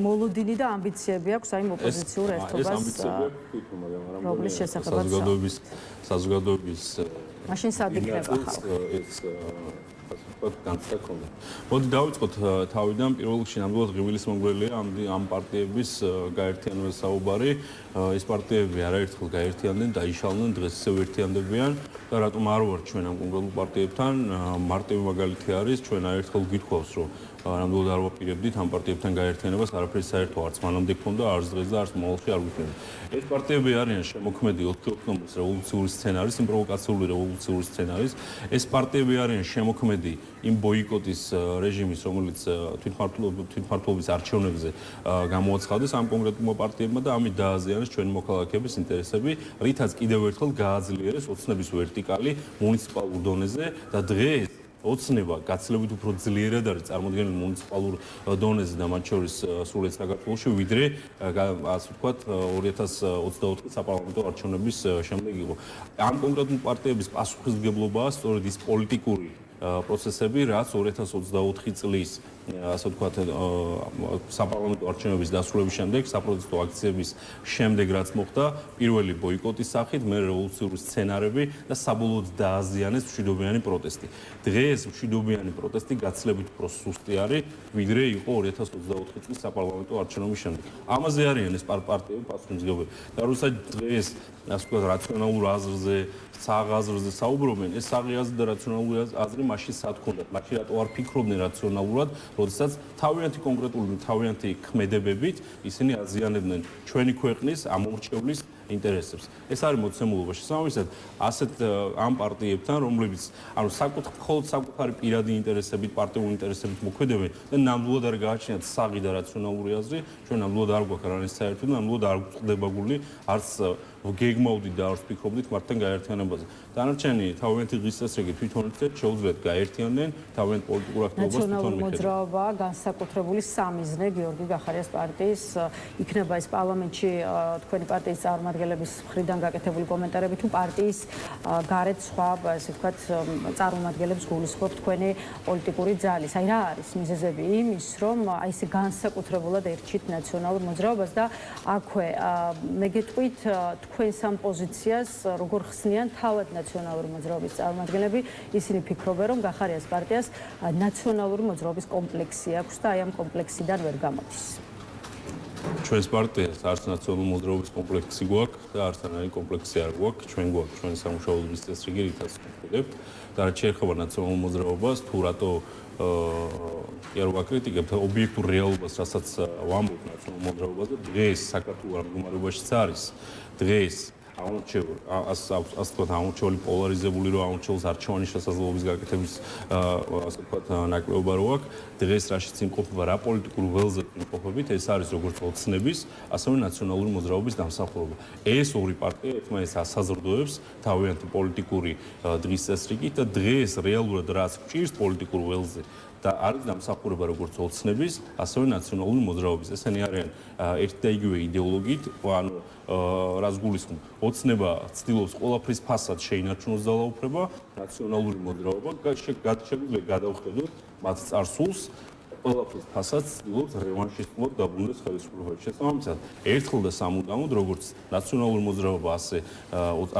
მოლოდინი და ამბიციები აქვს აი ოპოზიციურ ერთობას რომლის შესახებაც საზოგადოების მაშინ სად იქნება ხალხი განსაკუთრებით. მოდი დავიწყოთ თავიდან. პირველ რიგში ნამდვილად ღივილის მომგვრელია ამ პარტიების გაერთიანების საუბარი. ეს პარტიები არაერთხელ გაერთიანდნენ, დაიშალნენ, დღეს ისევ ერთიანდებიან და რატომ არ ვარ ჩვენ ამ კონკრეტულ პარტიებთან? მარტივი მაგალითი არის, ჩვენ არაერთხელ გითხოვს, რომ ნამდვილად არ ვაპირებდით ამ პარტიებთან გაერთიანებას, არაფერი საერთო არც მანამდე ქონდა, არც დღეს და არც მომავალში არ ვიქნება. ეს პარტიები არიან შემოქმედი 4 ოქტომბრის რევოლუციური სცენარის, იმ პროვოკაციული რევოლუციური სცენარის. ეს პარტიები არიან შემოქმედი იმ ბოიკოტის რეჟიმის, რომელიც თვითმმართველობის არჩევნებზე გამოაცხადეს ამ კონკრეტულმა პარტიებმა და ამით დააზიანეს ჩვენი მოქალაქეების ინტერესები, რითაც კიდევ ერთხელ გააძლიერეს ოცნების ვერტიკალი მუნიციპალურ დონეზე და დღეს ოცნება გაცილებით უფრო ძლიერად არის წარმოდგენილი მუნიციპალურ დონეზე და მათ შორის სრულიად საქართველოში, ვიდრე ასე ვთქვათ 2024 საპარლამენტო არჩევნების შემდეგ იყო. ამ კონკრეტულ პარტიების პასუხისმგებლობაა სწორედ ის პოლიტიკური პროცესები, რაც 2024 წლის ასე ვთქვათ საპარლამენტო არჩევნების დასრულების შემდეგ, საპროტესტო აქციების შემდეგ, რაც მოხდა პირველი ბოიკოტის სახით, მე რევოლუციური სცენარები და საბოლოოდ დააზიანეს მშვიდობიანი პროტესტი. დღეს მშვიდობიანი პროტესტი გაცილებით უფრო სუსტი არის, ვიდრე იყო 2024 წლის საპარლამენტო არჩევნების შემდეგ. ამაზე არიან ეს პარტიები პასუხისმგებლები. და როცა დღეს ასე ვთქვათ რაციონალურ აზრზე საღაზრზე საუბრობენ, ეს საღაზრი და რაციონალური აზრი მაშინ სად ქონდათ? მაშინ რატო არ ფიქრობდნენ რაციონალურად, როდესაც თავიანთი კონკრეტული თავიანთი ქმედებებით ისინი აზიანებდნენ ჩვენი ქვეყნის ამომრჩევლის ინტერესებს. ეს არის მოცემულობა. შესაბამისად, ასეთ ამ პარტიებთან, რომლებიც ანუ მხოლოდ საკუთარი პირადი ინტერესებით, პარტიული ინტერესებით მოქმედებენ და ნამდვილად არ გააჩნიათ საღი და რაციონალური აზრი, ჩვენ ნამდვილად არ გვაქვს არანაირი საერთო და ნამდვილად არ გვწდება გული არც გეგმავდით და არც ფიქრობდით მათთან გაერთიანებაზე. დანარჩენი თავიანთი ღირს წესრიგი თვითონ შეუძლიათ გაერთიანდნენ, თავიანთ პოლიტიკურ აქტივობას თვითონ მიხედავენ. ნაციონალური მოძრაობა განსაკუთრებული სამიზნე გიორგი გახარიას პარტიის იქნება ეს პარლამენტში თქვენი პარტიის წარმომადგენლების მხრიდან გაკეთებული კომენტარები თუ პარტიის გარეთ სხვა ასე ვთქვათ წარმომადგენლებს გულისხმობ თქვენი პოლიტიკური ძალის. აი რა არის მიზეზები იმის, რომ აი ეს განსაკუთრებულად ერჩით ნაციონალურ მოძრაობას და აქვე მე გეტყვით თქვენს ამ პოზიციას როგორ ხსნიან თავად ნაციონალური მოძრაობის წარმომადგენლები, ისინი ფიქრობენ, რომ გახარიას პარტიას ნაციონალური მოძრაობის კომპლექსი აქვს და აი ამ კომპლექსიდან ვერ გამოდის. ჩვენს პარტიას არც ნაციონალური მოძრაობის კომპლექსი გვაქვს და არც ანაი კომპლექსი არ გვაქვს, ჩვენ გვაქვს ჩვენი სამუშაოების წესრიგი, რითაც ვფიქრობთ და რაც შეეხება ნაციონალურ მოძრაობას, თუ რატო არ ვაკრიტიკებთ ობიექტურ რეალობას, რასაც ვამბობ ნაციონალურ მოძრაობაზე, დღეს საქართველოს მდგომარეობაშიც არის. დღეს ამორჩეული პოლარიზებული რომ ამორჩეულს არჩევანის შესაძლებლობის გაკეთების ასე ვთქვათ ნაკლებობა რო აქვს დღეს რაშიც იმყოფება რა პოლიტიკურ ველზე იმყოფებით ეს არის როგორც ოცნების ასევე ნაციონალური მოძრაობის დამსახურება ეს ორი პარტია ერთმანეთს ასაზრდოებს თავიანთი პოლიტიკური დღის წესრიგით და დღეს რეალურად რაც გჭირს პოლიტიკურ ველზე და არის დამსახურება როგორც ოცნების, ასევე ნაციონალური მოძრაობის. ესენი არიან ერთი და იგივე იდეოლოგიით, ანუ რაც გულისხმობ, ოცნება ცდილობს ყველაფრის ფასად შეინარჩუნოს ძალაუფლება, ნაციონალური მოძრაობა შეგვიძლია გადავხედოთ მათ წარსულს ყველაფრის ფასად ცდილობს რევანშისტულად დაბრუნდეს ხელისუფლებაში. შესაბამისად, ერთხელ და სამუდამოდ, როგორც ნაციონალური მოძრაობა,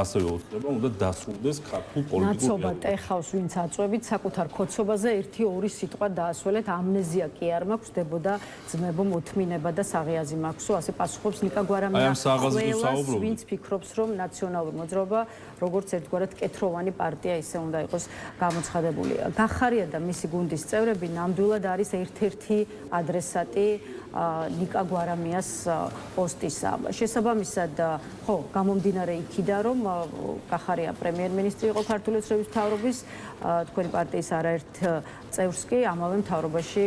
ასევე ოცნება უნდა დასრულდეს ქართულ პოლიტიკურ ნაცობა ტეხავს, ვინც აწვევით საკუთარ ქოცობაზე ერთი-ორი სიტყვა დაასველეთ, ამნეზია კი არ მაქვს, დებოდა ძმებო მოთმინება და საღიაზი მაქვსო, ასე პასუხობს ნიკა გვარამია. ყველას, ვინც ფიქრობს, რომ ნაციონალური მოძრაობა, როგორც ერთგვარად კეთროვანი პარტია ისე უნდა იყოს გამოცხადებული. გახარია და მისი გუნდის წევრები ნამდვილად არის ერთ-ერთი ადრესატი ნიკა გვარამიას პოსტისა. შესაბამისად, ხო, გამომდინარე იქიდან, რომ გახარია პრემიერ-მინისტრი იყო ქართული ოცნების მთავრობის, თქვენი პარტიის არაერთ წევრს კი ამავე მთავრობაში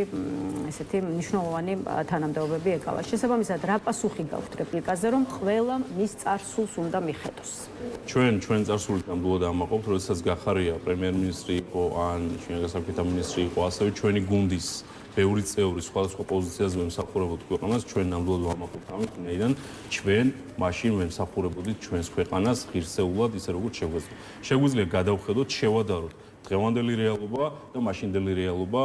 ესეთი მნიშვნელოვანი თანამდებობები ეკავა. შესაბამისად, რა პასუხი გაქვთ რეპლიკაზე, რომ ყველა მის წარსულს უნდა მიხედოს? ჩვენ წარსულით ნამდვილად ამაყობთ, როდესაც გახარია პრემიერ-მინისტრი იყო, ან შინაგან საქმეთა მინისტრი იყო, ასევე ჩვენი გუნდის ბევრი წევრი სხვადასხვა პოზიციაზე ვემსახურებოდით ქვეყანას, ჩვენ ნამდვილად ვამაყობთ ამით, ვინაიდან ჩვენ მაშინ ვემსახურებოდით ჩვენს ქვეყანას ღირსეულად, ისე როგორც შეგვიძლია. შეგვიძლია გადავხედოთ, შევადაროთ დღევანდელი რეალობა და მაშინდელი რეალობა,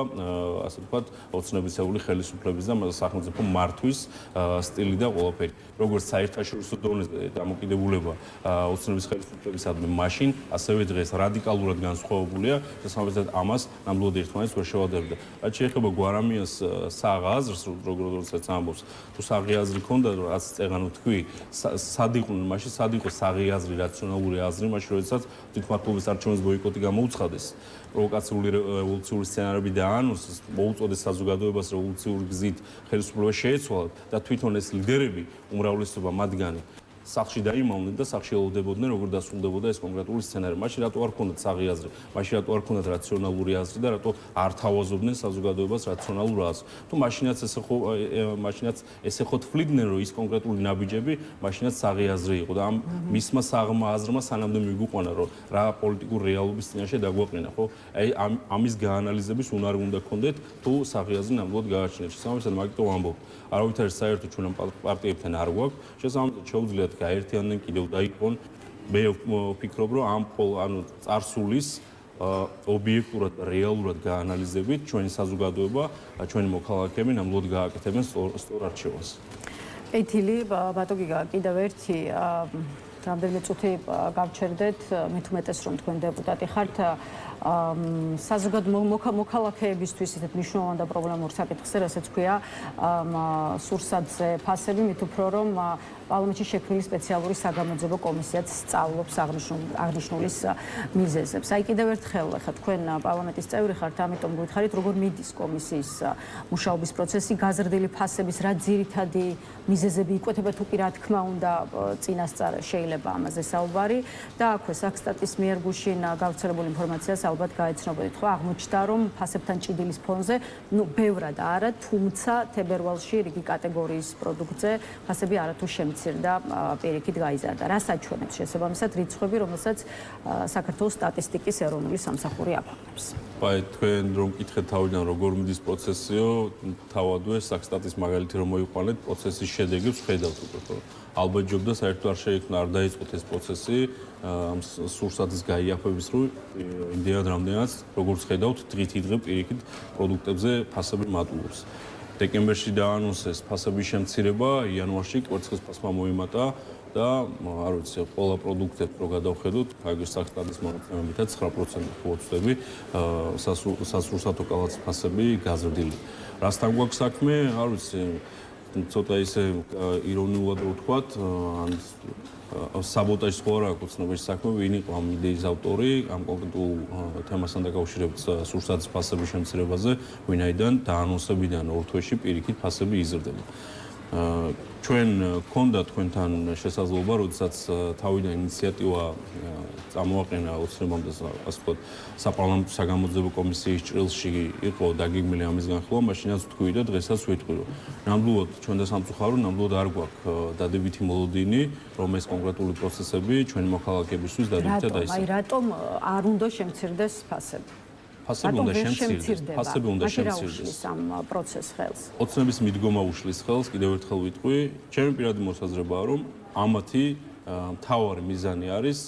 ასე ვთქვათ, ოცნებისეული ხელისუფლების და სახელმწიფო მართვის სტილი და ყველაფერი. როგორც საერთაშორისო დონეზე დამოკიდებულება ოცნების ხელისუფლებისადმი მაშინ, ასევე დღეს რადიკალურად განსხვავებულია და სამწუხაროდ ამას ნამდვილად ერთმანეთს ვერ შევადარებდა. რაც შეეხება გვარამიას საღაზრს, როგორცაც ამბობს, თუ საღი აზრი ქონდა, რაც წეღანო თქვი, მაშინ სად იყო საღი აზრი, რაციონალური აზრი, მაშინ როდესაც თვითმმართველობის არჩევნების ბოიკოტი გამოუცხადეს, პროვოკაციული რევოლუციური სცენარები დაანონსეს, მოუწოდეს საზოგადოებას რევოლუციური გზით ხელისუფლება შეეცვალათ და თვითონ ეს ლიდერები, უმრავლესობა მათგანი სახში დაიმალნენ და სახში ელოდებოდნენ, როგორ დასრულდებოდა ეს კონკრეტული სცენარი. მაშინ რატო არ ქონდათ საღი აზრი, მაშინ რატო არ ქონდათ რაციონალური აზრი და რატო არ თავაზობდნენ საზოგადოებას რაციონალურ აზრს. თუ მაშინაც ესე ხო თვლიდნენ, რომ ის კონკრეტული ნაბიჯები მაშინაც საღი აზრი იყო და ამ მისმა საღმა აზრმა სანამდე მიგვიყვანა, რომ რა პოლიტიკურ რეალობის წინაშე დაგვაყენა, ხო? აი ამის გაანალიზების უნარი უნდა გქონდეთ, თუ საღი აზრი ნამდვილად გააჩნიათ. შესაბამისად, მაგიტო ვამბობ, არავითარი საერთო ჩვენ პარტიებთან არ გვაქვს, შესაბამისად შეუძლიათ გაერთიანდნენ კიდევ დაიყონ. მე ვფიქრობ, რომ ამ წარსულის ობიექტურად და რეალურად გაანალიზებით ჩვენი საზოგადოება, ჩვენი მოქალაქეები ნამდვილად გააკეთებენ სწორ არჩევანს. ეთილი ბატონო გიგა, კიდევ ერთი რამდენიმე წუთი გავჩერდეთ, მით უმეტეს რომ თქვენ დეპუტატი ხართ, საზოგადო მოქალაქეებისთვის ისეთ მნიშვნელოვან და პრობლემურ საკითხზე, რასაც ქვია სურსათზე ფასები, მით უფრო რომ პარლამენტში შექმნილი სპეციალური საგამოძიებო კომისიაც სწავლობს აღნიშნულის მიზეზებს. აი კიდევ ერთხელ, ხა თქვენ პარლამენტის წევრი ხართ, ამიტომ გითხარით, როგორ მიდის კომისიის მუშაობის პროცესი, გაზრდილი ფასების რა ძირითადი მიზეზები იკვეთება, თუ კი რა თქმა უნდა წინასწარ შეიძლება ამაზე საუბარი და აქვე საქსტატის მიერ გუშინ გავრცელებული ინფორმაციას ალბათ გაეცნობოდით, ხო, აღმოჩნდა რომ ფასებთან ჭიდილის ფონზე, ბევრად არა, თუმცა თებერვალში რიგი კატეგორიის პროდუქტზე ფასები არათუ შემცირდა, პირიქით გაიზარდა. რას აჩვენებს შესაბამისად რიცხვები, რომელსაც საქართველოს სტატისტიკის ეროვნული სამსახური აქვეყნებს? აი, თქვენ რომ გითხეთ თავიდან როგორ მიდის პროცესიო, თავადვე საქსტატის მაგალითი რომ მოიყვანეთ, პროცესის შედეგებს ხედავთ უკვე, ხო? ალბათ ჯობდა საერთოდ არ შეიქმნა, არ დაიწყოთ ეს პროცესი ამ სურსათის გაიაფების რო იმდენად რამდენად როგორც ხედავთ დღით-დღე პირიქით პროდუქტებზე ფასები მატულობს. დეკემბერში დაანონსეს ფასების შემცირება, იანვარში კვერცხის ფასმა მოიმატა და არ ვიცი, ყველა პროდუქტებს რო გადავხედოთ, აგერ საქსტატის მონაცემებითაც 9% ხო ვწდები, სასურსათო კალათის ფასები გაზრდილი. რასთან გვაქვს საქმე, არ ვიცი, ცოტა ისე ირონიულად რო ვთქვათ, ან საბოტაჟს ხო არ აქვს ცნობილი საქმე, ვინ იყო ამ იდეის ავტორი, ამ კონკრეტულ თემასთან დაკავშირებით სურსათის ფასების შემცირებაზე, ვინაიდან დაანონსებიდან ორ თვეში პირიქით ფასები იზრდება. ჩვენ გქონდა თქვენთან შესაძლებლობა, როდესაც თავიდან ინიციატივა წამოაყენა ოცნებამდე, ასე ვთქვათ, საპარლამენტო საგამოძიებო კომისიის ჭრილში იყო დაგეგმილი ამის განხილვა, მაშინაც თქვი და დღესაც ვიტყვი, რომ ნამდვილად ჩვენ და სამწუხაროდ ნამდვილად არ გვაქვს დადებითი მოლოდინი, რომ ეს კონკრეტული პროცესები ჩვენი მოქალაქეებისთვის დადებითად დაისახოს. აი, რატომ არ უნდა შემცირდეს ფასები? ფასები უნდა შემცირდეს. ფასები უნდა შემცირდეს. ამ პროცესს ხელს. ოცნების მიდგომა უშლის ხელს, კიდევ ერთხელ ვიტყვი, ჩემი პირადი მოსაზრებაა, რომ ამათი მთავარი მიზანი არის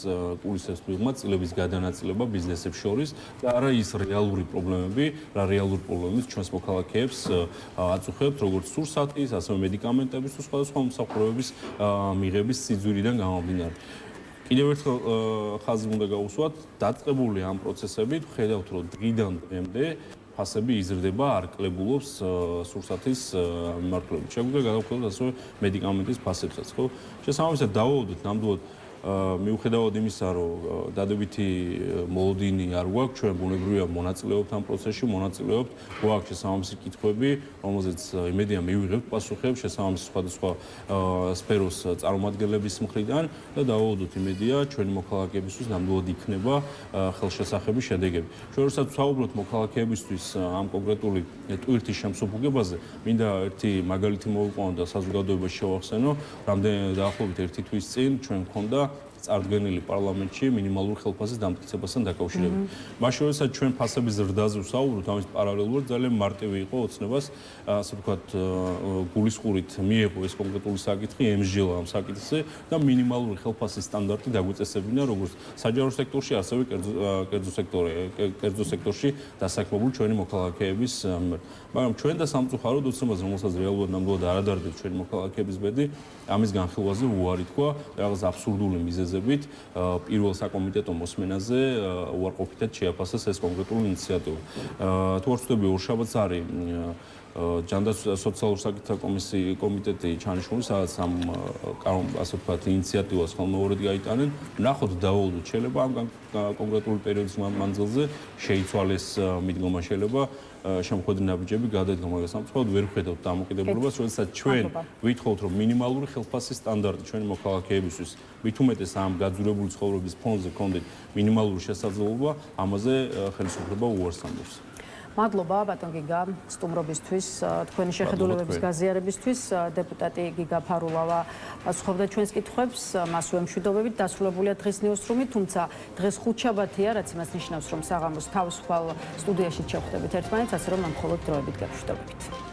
კულისებს მიღმა წილების გადანაწილება ბიზნესებს შორის და არა ის რეალური პრობლემები, რა რეალური პრობლემები ჩვენს მოქალაქეებს აწუხებთ, როგორც სურსათის, ასევე მედიკამენტების თუ სხვადასხვა მომსახურებების მიღების სიძვირიდან გამომდინარე. კიდევ ერთხელ ხაზი უნდა გაუსვათ, დაწყებული ამ პროცესებით, ხედავთ, რომ დღიდან დღემდე ფასები იზრდება, არ კლებულობს სურსათის მიმართულებით. შეგვიძლია გადავხედოთ ასევე მედიკამენტის ფასებსაც, ხო? შესაბამისად დავაუდოთ ნამდვილად მიუხედავად იმისა, რომ დადებითი მოლოდინი არ გვაქვს, ჩვენ ბუნებრივია მონაწილეობთ ამ პროცესში, მონაწილეობთ, გვაქვს შესაბამისი კითხვები, რომელზეც იმედია მივიღებთ პასუხებს შესაბამისი სხვადასხვა სფეროს წარმომადგენლების მხრიდან და დავაუდოთ იმედია, ჩვენი მოქალაქეებისთვის ნამდვილად იქნება ხელშესახები შედეგები. ჩვენ როდესაც ვსაუბრობთ მოქალაქეებისთვის ამ კონკრეტული ტვირთის შემსოფუგებაზე, მინდა ერთი მაგალითი მოვიყვანო და საზოგადოებას შევახსენო, რამდენი დაახლოებით 1 თვის წინ ჩვენ გქონდა წარდგენილი პარლამენტში მინიმალური ხელფასის დამტკიცებასთან დაკავშირებით. მას შორისაც ჩვენ ფასების ზრდაზე ვსაუბრობთ, ამის პარალელურად ძალიან მარტივი იყო ოცნებას, ასე ვთქვათ, გულისხმობით მიეღო ეს კონკრეტული საკითხი, ემსჯელა ამ საკითხზე და მინიმალური ხელფასის სტანდარტი დაგვიწესებინა როგორც საჯარო სექტორში, ასევე კერძო სექტორში დასაქმებული ჩვენი მოქალაქეების მიმართ. მაგრამ ჩვენ და სამწუხაროდ ოცნებას, რომელსაც რეალურად ნამდვილად არ ადარდებს ჩვენი მოქალაქეების ბედი, ამის განხილვაზე უარი თქვა რაღაც აბსურდული მიზეზებით პირველ საკომიტეტო მოსმენაზე უარყოფითად შეაფასეს ეს კონკრეტული ინიციატივა. თუ არ ვცდები, ორშაბათს არის ჯანდაცვის სოციალურ საკითხთა კომიტეტი ჩანიშნული, სადაც ამ ასე ვთქვათ ინიციატივას ხელმეორედ გაიტანენ. ნახოთ დავალოთ, შეიძლება ამ კონკრეტული პერიოდის მანძილზე შეიცვალეს მიდგომა, შეიძლება შემოქმედი ნაბიჯები გადადგა, მაგრამ სამწუხაროდ ვერ ვხედავთ დამოკიდებულებას, როდესაც ჩვენ ვითხოვთ, რომ მინიმალური ხელფასის სტანდარტი ჩვენი მოქალაქეებისთვის, მით უმეტეს ამ გაძვირებული ცხოვრების ფონზე გქონდეთ მინიმალური შესაძლებლობა, ამაზე ხელისუფლება უარს ამბობს. მადლობა ბატონ გიგა სტუმრობისთვის, თქვენი შეხედულებების გაზიარებისთვის. დეპუტატი გიგა ფარულავა ასრულებდა ჩვენს კითხვებს, მასვე მშვიდობებით დასრულებულია დღის ნიუსრუმი, თუმცა დღეს ხუთშაბათია, რაც იმას ნიშნავს, რომ საღამოს თავისუფალ სტუდიაში შევხვდებით ერთმანეთს, ასე რომ ამ მხოლოდ დროებით გავშვიდობებით.